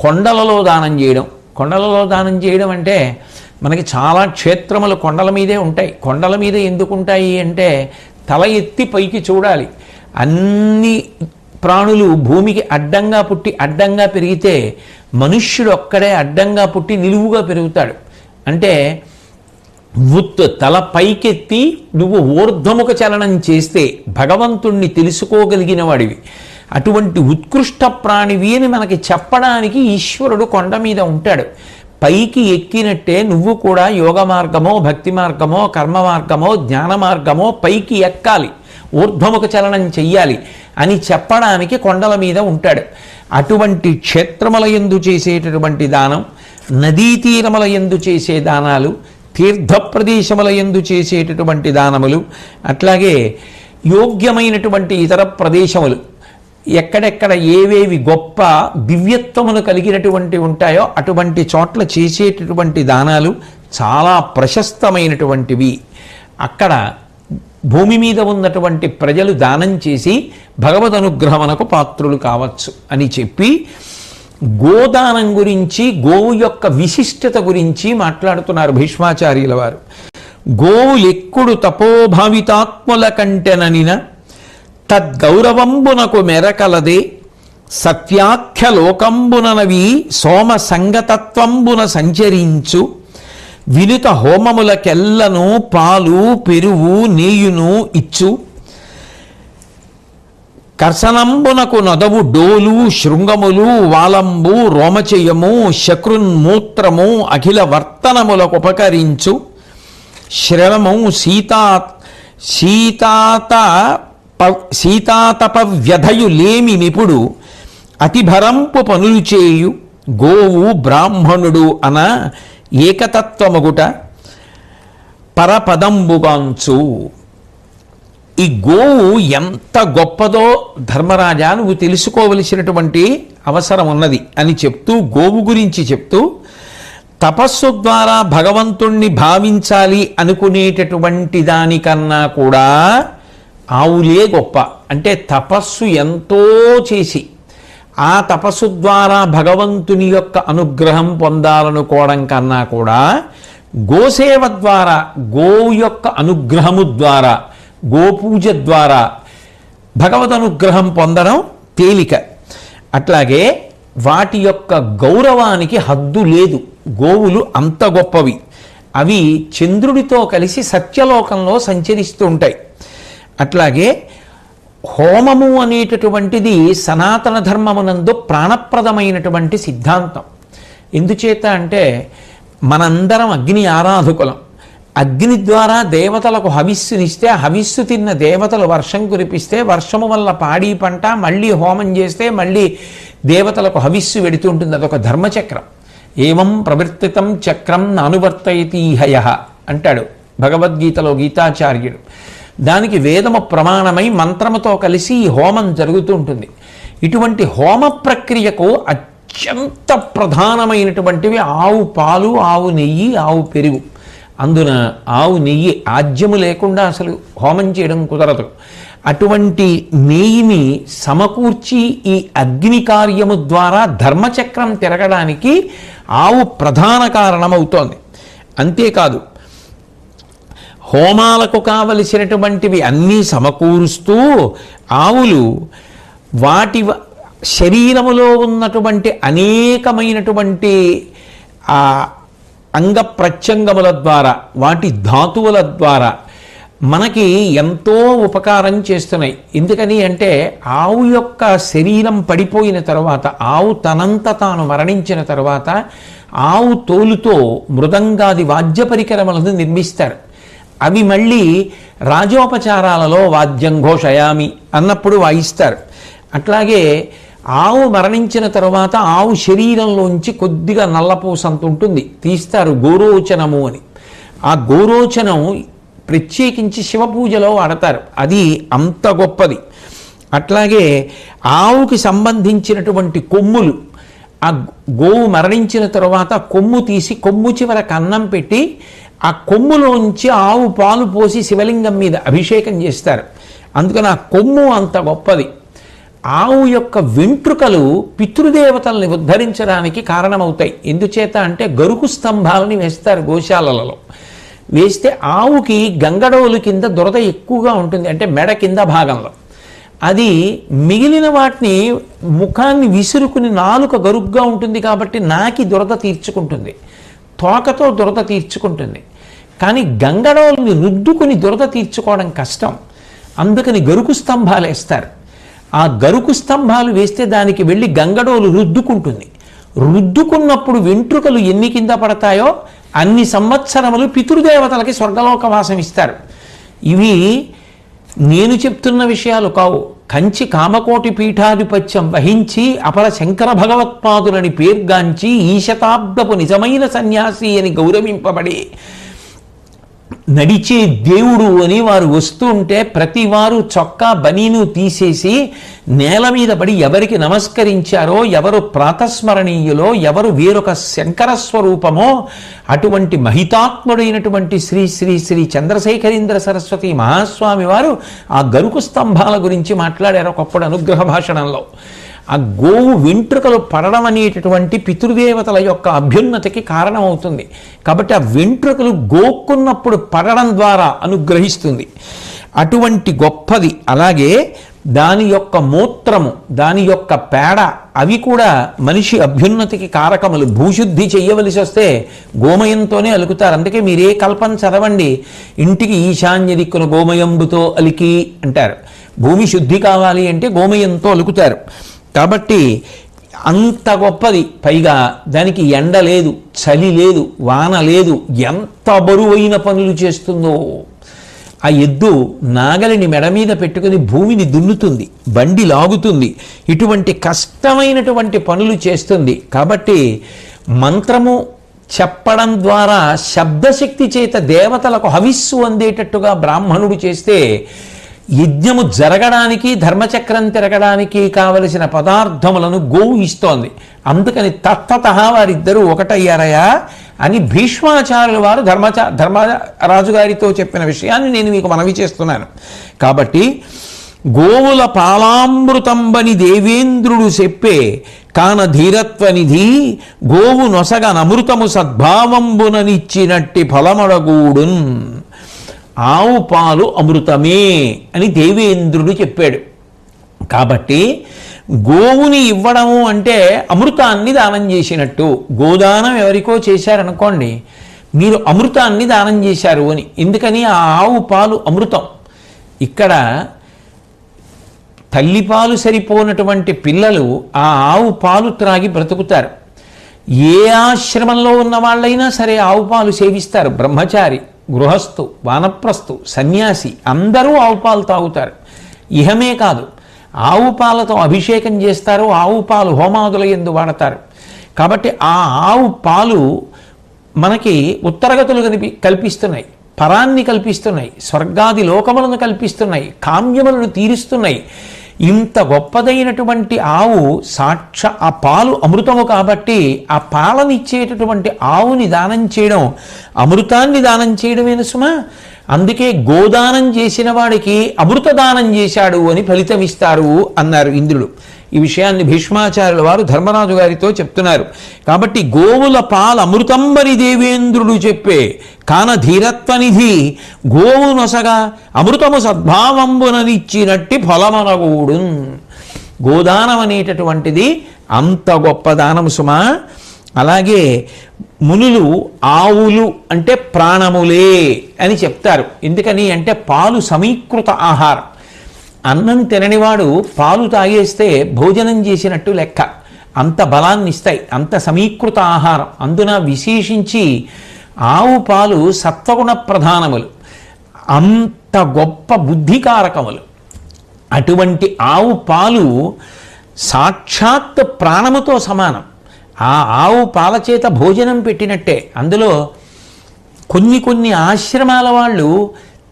కొండలలో దానం చేయడం. కొండలలో దానం చేయడం అంటే మనకి చాలా క్షేత్రములు కొండల మీదే ఉంటాయి. కొండల మీద ఎందుకు ఉంటాయి అంటే తల ఎత్తి పైకి చూడాలి. అన్ని ప్రాణులు భూమికి అడ్డంగా పుట్టి అడ్డంగా పెరిగితే మనుష్యుడు ఒక్కడే అడ్డంగా పుట్టి నిలువుగా పెరుగుతాడు. అంటే తల పైకెత్తి నువ్వు ఊర్ధ్వముఖ చలనం చేస్తే భగవంతుణ్ణి తెలుసుకోగలిగిన వాడివి. అటువంటి ఉత్కృష్ట ప్రాణివి అని మనకి చెప్పడానికి ఈశ్వరుడు కొండ మీద ఉంటాడు. పైకి ఎక్కినట్టే నువ్వు కూడా యోగ మార్గమో భక్తి మార్గమో కర్మ మార్గమో జ్ఞాన మార్గమో పైకి ఎక్కాలి, ఊర్ధ్వముఖ చలనం చెయ్యాలి అని చెప్పడానికి కొండల మీద ఉంటాడు. అటువంటి క్షేత్రముల యందు చేసేటటువంటి దానం, నదీ తీరముల యందు చేసే దానాలు, తీర్థ ప్రదేశముల యందు చేసేటటువంటి దానములు, అట్లాగే యోగ్యమైనటువంటి ఇతర ప్రదేశములు ఎక్కడెక్కడ ఏవేవి గొప్ప దివ్యత్వమును కలిగినటువంటి ఉంటాయో అటువంటి చోట్ల చేసేటటువంటి దానాలు చాలా ప్రశస్తమైనటువంటివి. అక్కడ భూమి మీద ఉన్నటువంటి ప్రజలు దానం చేసి భగవద్ అనుగ్రహమునకు పాత్రులు కావచ్చు అని చెప్పి గోదానం గురించి, గోవు యొక్క విశిష్టత గురించి మాట్లాడుతున్నారు భీష్మాచార్యుల వారు. గోవులెక్కుడు తపోభావితాత్ముల కంటెననిన తద్గౌరవంబునకు మెరకలదే సత్యాఖ్య లోకంబుననవి సోమ సంగతత్వంబున సంచరించు వినుత హోమములకెల్లను పాలు పెరుగు నేయును ఇచ్చు కర్సనంబునకు నొదవు డోలు శృంగములు వాలంబు రోమచయము శక్రున్మూత్రము అఖిల వర్తనములకు ఉపకరించు శ్రవము సీతాతప వ్యధయు లేమి నిపుడు అతిభరంపు పనులు చేయు గోవు బ్రాహ్మణుడు అన ఏకతత్వమగుట పరపదంబుగాంచు. ఈ గోవు ఎంత గొప్పదో ధర్మరాజా నువ్వు తెలుసుకోవలసినటువంటి అవసరం ఉన్నది అని చెప్తూ, గోవు గురించి చెప్తూ, తపస్సు ద్వారా భగవంతుణ్ణి భావించాలి అనుకునేటటువంటి దానికన్నా కూడా ఆవులే గొప్ప. అంటే తపస్సు ఎంతో చేసి ఆ తపస్సు ద్వారా భగవంతుని యొక్క అనుగ్రహం పొందాలనుకోవడం కన్నా కూడా గోసేవ ద్వారా, గోవు యొక్క అనుగ్రహము ద్వారా, గోపూజ ద్వారా భగవద్ అనుగ్రహం పొందడం తేలిక. అట్లాగే వాటి యొక్క గౌరవానికి హద్దు లేదు. గోవులు అంత గొప్పవి. అవి చంద్రుడితో కలిసి సత్యలోకంలో సంచరిస్తూ ఉంటాయి. అట్లాగే హోమము అనేటటువంటిది సనాతన ధర్మమునందు ప్రాణప్రదమైనటువంటి సిద్ధాంతం. ఎందుచేత అంటే మనందరం అగ్ని ఆరాధకులం. అగ్ని ద్వారా దేవతలకు హవిస్సునిస్తే, హవిస్సు తిన్న దేవతలు వర్షం కురిపిస్తే, వర్షము వల్ల పాడి పంట, మళ్ళీ హోమం చేస్తే మళ్ళీ దేవతలకు హవిస్సు వెడుతూ ఉంటుంది. అదొక ధర్మచక్రం. ఏవం ప్రవర్తితం చక్రం నానువర్తయతి హయః అంటాడు భగవద్గీతలో గీతాచార్యుడు. దానికి వేదము ప్రమాణమై మంత్రముతో కలిసి ఈ హోమం జరుగుతూ ఉంటుంది. ఇటువంటి హోమ ప్రక్రియకు అత్యంత ప్రధానమైనటువంటివి ఆవు పాలు, ఆవు నెయ్యి, ఆవు పెరుగు. అందున ఆవు నెయ్యి ఆజ్యము లేకుండా అసలు హోమం చేయడం కుదరదు. అటువంటి నెయ్యిని సమకూర్చి ఈ అగ్ని కార్యము ద్వారా ధర్మచక్రం తిరగడానికి ఆవు ప్రధాన కారణమవుతోంది. అంతేకాదు, హోమాలకు కావలసినటువంటివి అన్నీ సమకూరుస్తూ ఆవులు వాటి శరీరములో ఉన్నటువంటి అనేకమైనటువంటి ఆ అంగ ప్రత్యంగముల ద్వారా, వాటి ధాతువుల ద్వారా మనకి ఎంతో ఉపకారం చేస్తున్నాయి. ఎందుకని అంటే ఆవు యొక్క శరీరం పడిపోయిన తర్వాత, ఆవు తనంత తాను మరణించిన తర్వాత ఆవు తోలుతో మృదంగాది వాద్య పరికరములను నిర్మిస్తారు. అవి మళ్ళీ రాజోపచారాలలో వాద్యం ఘోషయామి అన్నప్పుడు వాయిస్తారు. అట్లాగే ఆవు మరణించిన తర్వాత ఆవు శరీరంలోంచి కొద్దిగా నల్లపూసంత ఉంటుంది, తీస్తారు గోరోచనము అని. ఆ గోరోచనం ప్రత్యేకించి శివపూజలో వాడతారు. అది అంత గొప్పది. అట్లాగే ఆవుకి సంబంధించినటువంటి కొమ్ములు, ఆ గోవు మరణించిన తర్వాత కొమ్ము తీసి కొమ్ము చివర కన్నం పెట్టి ఆ కొమ్ములోంచి ఆవు పాలు పోసి శివలింగం మీద అభిషేకం చేస్తారు. అందుకని ఆ కొమ్ము అంత గొప్పది. ఆవు యొక్క వెంట్రుకలు పితృదేవతల్ని ఉద్ధరించడానికి కారణమవుతాయి. ఎందుచేత అంటే గరుకు స్తంభాలని వేస్తారు గోశాలలో. వేస్తే ఆవుకి గంగడోలు కింద దురద ఎక్కువగా ఉంటుంది, అంటే మెడ కింద భాగంలో. అది మిగిలిన వాటిని ముఖాన్ని విసురుకుని నాలుక గరుగ్గా ఉంటుంది కాబట్టి నాకి దురద తీర్చుకుంటుంది, తోకతో దురద తీర్చుకుంటుంది. కానీ గంగడోల్ని రుద్దుకుని దురద తీర్చుకోవడం కష్టం. అందుకని గరుకు స్తంభాలు వేస్తారు. ఆ గరుకు స్తంభాలు వేస్తే దానికి వెళ్ళి గంగడోలు రుద్దుకుంటుంది. రుద్దుకున్నప్పుడు వెంట్రుకలు ఎన్ని కింద పడతాయో అన్ని సంవత్సరములు పితృదేవతలకి స్వర్గలోకవాసం ఇస్తారు. ఇవి నేను చెప్తున్న విషయాలు కావు. కంచి కామకోటి పీఠాధిపత్యం వహించి అపర శంకర భగవత్పాదులని పేర్గాంచి ఈ శతాబ్దపు నిజమైన సన్యాసి అని గౌరవింపబడి నడిచే దేవుడు అని వారు వస్తూ ఉంటే ప్రతి వారు చొక్కా బనీను తీసేసి నేల మీద పడి ఎవరికి నమస్కరించారో, ఎవరు ప్రాతస్మరణీయులో, ఎవరు వేరొక శంకర స్వరూపమో అటువంటి మహితాత్ముడైనటువంటి శ్రీ శ్రీ శ్రీ చంద్రశేఖరేంద్ర సరస్వతి మహాస్వామి వారు ఆ గరుకు స్తంభాల గురించి మాట్లాడారు ఒకప్పుడు అనుగ్రహ భాషణంలో. ఆ గోవు వెంట్రుకలు పడడం అనేటటువంటి పితృదేవతల యొక్క అభ్యున్నతికి కారణమవుతుంది. కాబట్టి ఆ వెంట్రుకలు గోక్కున్నప్పుడు పడడం ద్వారా అనుగ్రహిస్తుంది. అటువంటి గొప్పది. అలాగే దాని యొక్క మూత్రము, దాని యొక్క పేడ, అవి కూడా మనిషి అభ్యున్నతికి కారకములు. భూశుద్ధి చెయ్యవలసి వస్తే గోమయంతోనే అలుకుతారు. అందుకే మీరే కల్పన చదవండి, ఇంటికి ఈశాన్య దిక్కున గోమయంబుతో అలికి అంటారు. భూమి శుద్ధి కావాలి అంటే గోమయంతో అలుకుతారు. కాబట్టి అంత గొప్పది. పైగా దానికి ఎండ లేదు, చలి లేదు, వాన లేదు. ఎంత బరువైన పనులు చేస్తుందో. ఆ ఎద్దు నాగలిని మెడ మీద పెట్టుకుని భూమిని దున్నుతుంది, బండి లాగుతుంది, ఇటువంటి కష్టమైనటువంటి పనులు చేస్తుంది. కాబట్టి మంత్రము చెప్పడం ద్వారా శబ్దశక్తి చేత దేవతలకు హవిస్సు అందేటట్టుగా బ్రాహ్మణుడు చేస్తే యజ్ఞము జరగడానికి, ధర్మచక్రం తిరగడానికి కావలసిన పదార్థములను గోవు ఇస్తోంది. అందుకని తత్తతహ వారిద్దరూ ఒకటయ్యారయా అని భీష్మాచార్యుల వారు ధర్మరాజు గారితో చెప్పిన విషయాన్ని నేను మీకు మనవి చేస్తున్నాను. కాబట్టి గోవుల పాలామృతంబని దేవేంద్రుడు చెప్పే కాన ధీరత్వనిధి గోవు నొసగ నమృతము సద్భావంబుననిచ్చినట్టి ఫలమడగూడున్. ఆవు పాలు అమృతమే అని దేవేంద్రుడు చెప్పాడు. కాబట్టి గోవుని ఇవ్వడము అంటే అమృతాన్ని దానం చేసినట్టు. గోదానం ఎవరికో చేశారనుకోండి, మీరు అమృతాన్ని దానం చేశారు అని. ఎందుకని? ఆ ఆవు పాలు అమృతం. ఇక్కడ తల్లిపాలు సరిపోనటువంటి పిల్లలు ఆ ఆవు పాలు త్రాగి బ్రతుకుతారు. ఏ ఆశ్రమంలో ఉన్న వాళ్ళైనా సరే ఆవు పాలు సేవిస్తారు. బ్రహ్మచారి, గృహస్థు, వానప్రస్థు, సన్యాసి అందరూ ఆవు పాలు తాగుతారు. ఇహమే కాదు, ఆవు పాలతో అభిషేకం చేస్తారు, ఆవు పాలు హోమాదుల యందు వాడతారు. కాబట్టి ఆ ఆవు పాలు మనకి ఉత్తరగతులు కల్పిస్తున్నాయి, పరాన్ని కల్పిస్తున్నాయి, స్వర్గాది లోకములను కల్పిస్తున్నాయి, కామ్యములను తీరుస్తున్నాయి. ఇంత గొప్పదైనటువంటి ఆవు ఆ పాలు అమృతము కాబట్టి ఆ పాలనిచ్చేటటువంటి ఆవుని దానం చేయడం అమృతాన్ని దానం చేయడమేన సుమా. అందుకే గోదానం చేసిన వాడికి అమృత దానం చేశాడు అని ఫలితం ఇస్తారు అన్నారు ఇంద్రుడు. ఈ విషయాన్ని భీష్మాచార్యుల వారు ధర్మరాజు గారితో చెప్తున్నారు. కాబట్టి గోవుల పాల అమృతంబరి దేవేంద్రుడు చెప్పే కాన ధీరత్వనిధి గోవు నొసగా అమృతము సద్భావంబుననిచ్చినట్టి ఫలమనగూడు. గోదానం అనేటటువంటిది అంత గొప్ప దానము సుమా. అలాగే మునులు ఆవులు అంటే ప్రాణములే అని చెప్తారు. ఎందుకని అంటే పాలు సమీకృత ఆహారం. అన్నం తిననివాడు పాలు తాగేస్తే భోజనం చేసినట్టు లెక్క. అంత బలాన్ని ఇస్తాయి, అంత సమీకృత ఆహారం. అందున విశేషించి ఆవు పాలు సత్వగుణ ప్రధానములు, అంత గొప్ప బుద్ధికారకములు. అటువంటి ఆవు పాలు సాక్షాత్ ప్రాణముతో సమానం. ఆ ఆవు పాల చేత భోజనం పెట్టినట్టే. అందులో కొన్ని ఆశ్రమాల వాళ్ళు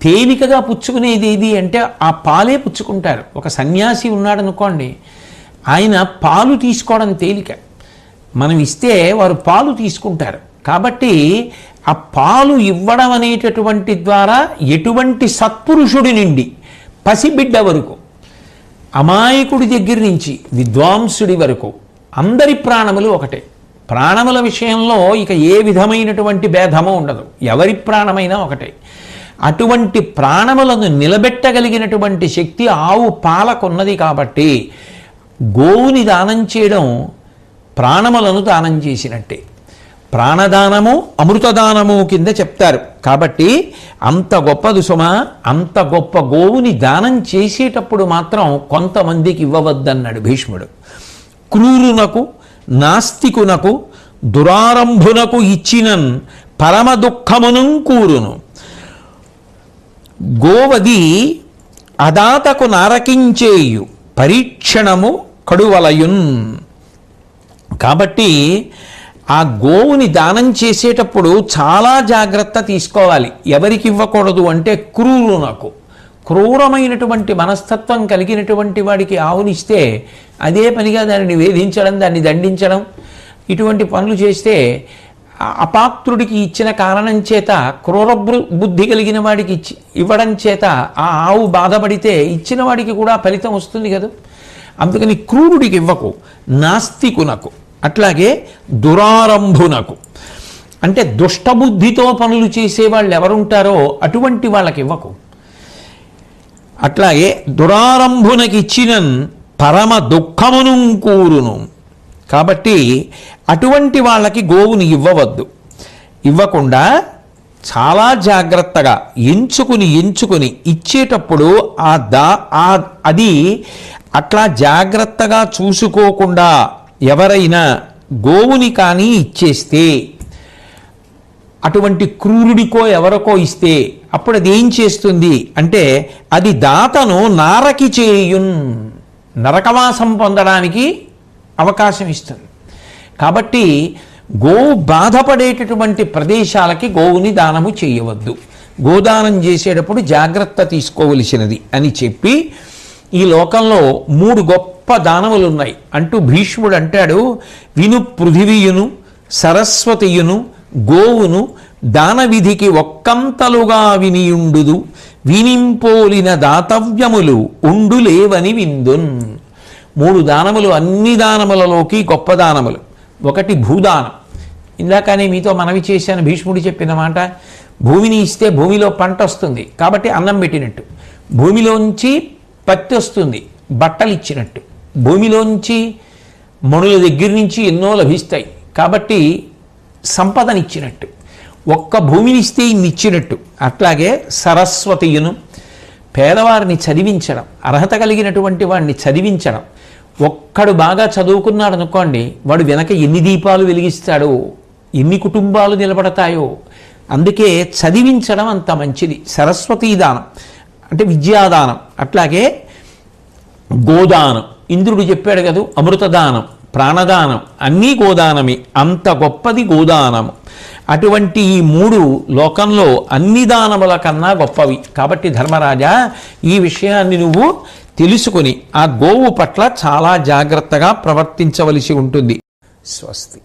తేలికగా పుచ్చుకునేది ఏది అంటే ఆ పాలే పుచ్చుకుంటారు. ఒక సన్యాసి ఉన్నాడు అనుకోండి, ఆయన పాలు తీసుకోవడం తేలిక. మనం ఇస్తే వారు పాలు తీసుకుంటారు. కాబట్టి ఆ పాలు ఇవ్వడం అనేటటువంటి ద్వారా ఎటువంటి సత్పురుషుడి నుండి పసిబిడ్డ వరకు, అమాయకుడి దగ్గర నుంచి విద్వాంసుడి వరకు అందరి ప్రాణములు ఒకటే. ప్రాణముల విషయంలో ఇక ఏ విధమైనటువంటి భేదము ఉండదు. ఎవరి ప్రాణమైనా ఒకటే. అటువంటి ప్రాణములను నిలబెట్టగలిగినటువంటి శక్తి ఆవు పాలకున్నది. కాబట్టి గోవుని దానం చేయడం ప్రాణములను దానం చేసినట్టే. ప్రాణదానము అమృతదానము కింద చెప్తారు. కాబట్టి అంత గొప్పది సుమ. అంత గొప్ప గోవుని దానం చేసేటప్పుడు మాత్రం కొంతమందికి ఇవ్వవద్దన్నాడు భీష్ముడు. క్రూరునకు, నాస్తికునకు, దురారంభునకు ఇచ్చినన్ పరమ దుఃఖమును కూరును. గోవది అదాతకు నారకించేయు పరీక్షణము కడువలయున్. కాబట్టి ఆ గోవుని దానం చేసేటప్పుడు చాలా జాగ్రత్త తీసుకోవాలి. ఎవరికి ఇవ్వకూడదు అంటే క్రూరునకు, క్రూరమైనటువంటి మనస్తత్వం కలిగినటువంటి వాడికి ఆవునిస్తే అదే పనిగా దానిని వేధించడం, దాన్ని దండించడం, ఇటువంటి పనులు చేస్తే అపాత్రుడికి ఇచ్చిన కారణం చేత, క్రూర బుద్ధి కలిగిన వాడికి ఇవ్వడం చేత ఆ ఆవు బాధపడితే ఇచ్చిన వాడికి కూడా ఫలితం వస్తుంది కదా. అందుకని క్రూరుడికి ఇవ్వకు, నాస్తికునకు, అట్లాగే దురారంభునకు, అంటే దుష్టబుద్ధితో పనులు చేసేవాళ్ళు ఎవరుంటారో అటువంటి వాళ్ళకి ఇవ్వకు. అట్లాగే దురారంభునకి ఇచ్చినన్ పరమ దుఃఖమును కూరును. కాబట్టి అటువంటి వాళ్ళకి గోవుని ఇవ్వవద్దు. ఇవ్వకుండా చాలా జాగ్రత్తగా ఎంచుకుని ఇచ్చేటప్పుడు అది అట్లా జాగ్రత్తగా చూసుకోకుండా ఎవరైనా గోవుని కానీ ఇచ్చేస్తే, అటువంటి క్రూరుడికో ఎవరికో ఇస్తే అప్పుడు అది ఏం చేస్తుంది అంటే అది దాతను నారకి చేయున్, నరకవాసం పొందడానికి అవకాశం ఇస్తుంది. కాబట్టి గోవు బాధపడేటటువంటి ప్రదేశాలకి గోవుని దానము చేయవద్దు. గోదానం చేసేటప్పుడు జాగ్రత్త తీసుకోవలసినది అని చెప్పి, ఈ లోకంలో 3 గొప్ప దానములు ఉన్నాయి అంటూ భీష్ముడు అంటాడు. విను పృథివీయును, సరస్వతియును, గోవును దాన విధికి ఒక్కంతలుగా వినియుండుదు, వినింపోలిన దాతవ్యములు ఉండులేవని విందున్. 3 దానములు అన్ని దానములలోకి గొప్ప దానములు. ఒకటి భూదానం. ఇందాకనే మీతో మనవి చేశాను, భీష్ముడు చెప్పిన మాట, భూమిని ఇస్తే భూమిలో పంట వస్తుంది కాబట్టి అన్నం పెట్టినట్టు, భూమిలోంచి పత్తి వస్తుంది బట్టలు ఇచ్చినట్టు, భూమిలోంచి మణుల దగ్గర నుంచి ఎన్నో లభిస్తాయి కాబట్టి సంపదనిచ్చినట్టు, ఒక్క భూమిని ఇస్తే ఇన్ని ఇచ్చినట్టు. అట్లాగే సరస్వతియును, పేదవారిని చదివించడం, అర్హత కలిగినటువంటి వాడిని చదివించడం. ఒక్కడు బాగా చదువుకున్నాడు అనుకోండి, వాడు వెనక ఎన్ని దీపాలు వెలిగిస్తాడో, ఎన్ని కుటుంబాలు నిలబడతాయో. అందుకే చదివించడం అంత మంచిది. సరస్వతీ దానం అంటే విద్యాదానం. అట్లాగే గోదానం, ఇంద్రుడు చెప్పాడు కదా, అమృతదానం, ప్రాణదానం అన్నీ గోదానమే. అంత గొప్పది గోదానము. అటువంటి ఈ 3 లోకంలో అన్ని దానముల కన్నా గొప్పవి. కాబట్టి ధర్మరాజా, ఈ విషయాన్ని నువ్వు తెలుసుకొని ఆ గోవు పట్ల చాలా జాగ్రత్తగా ప్రవర్తించవలసి ఉంటుంది. స్వస్తి.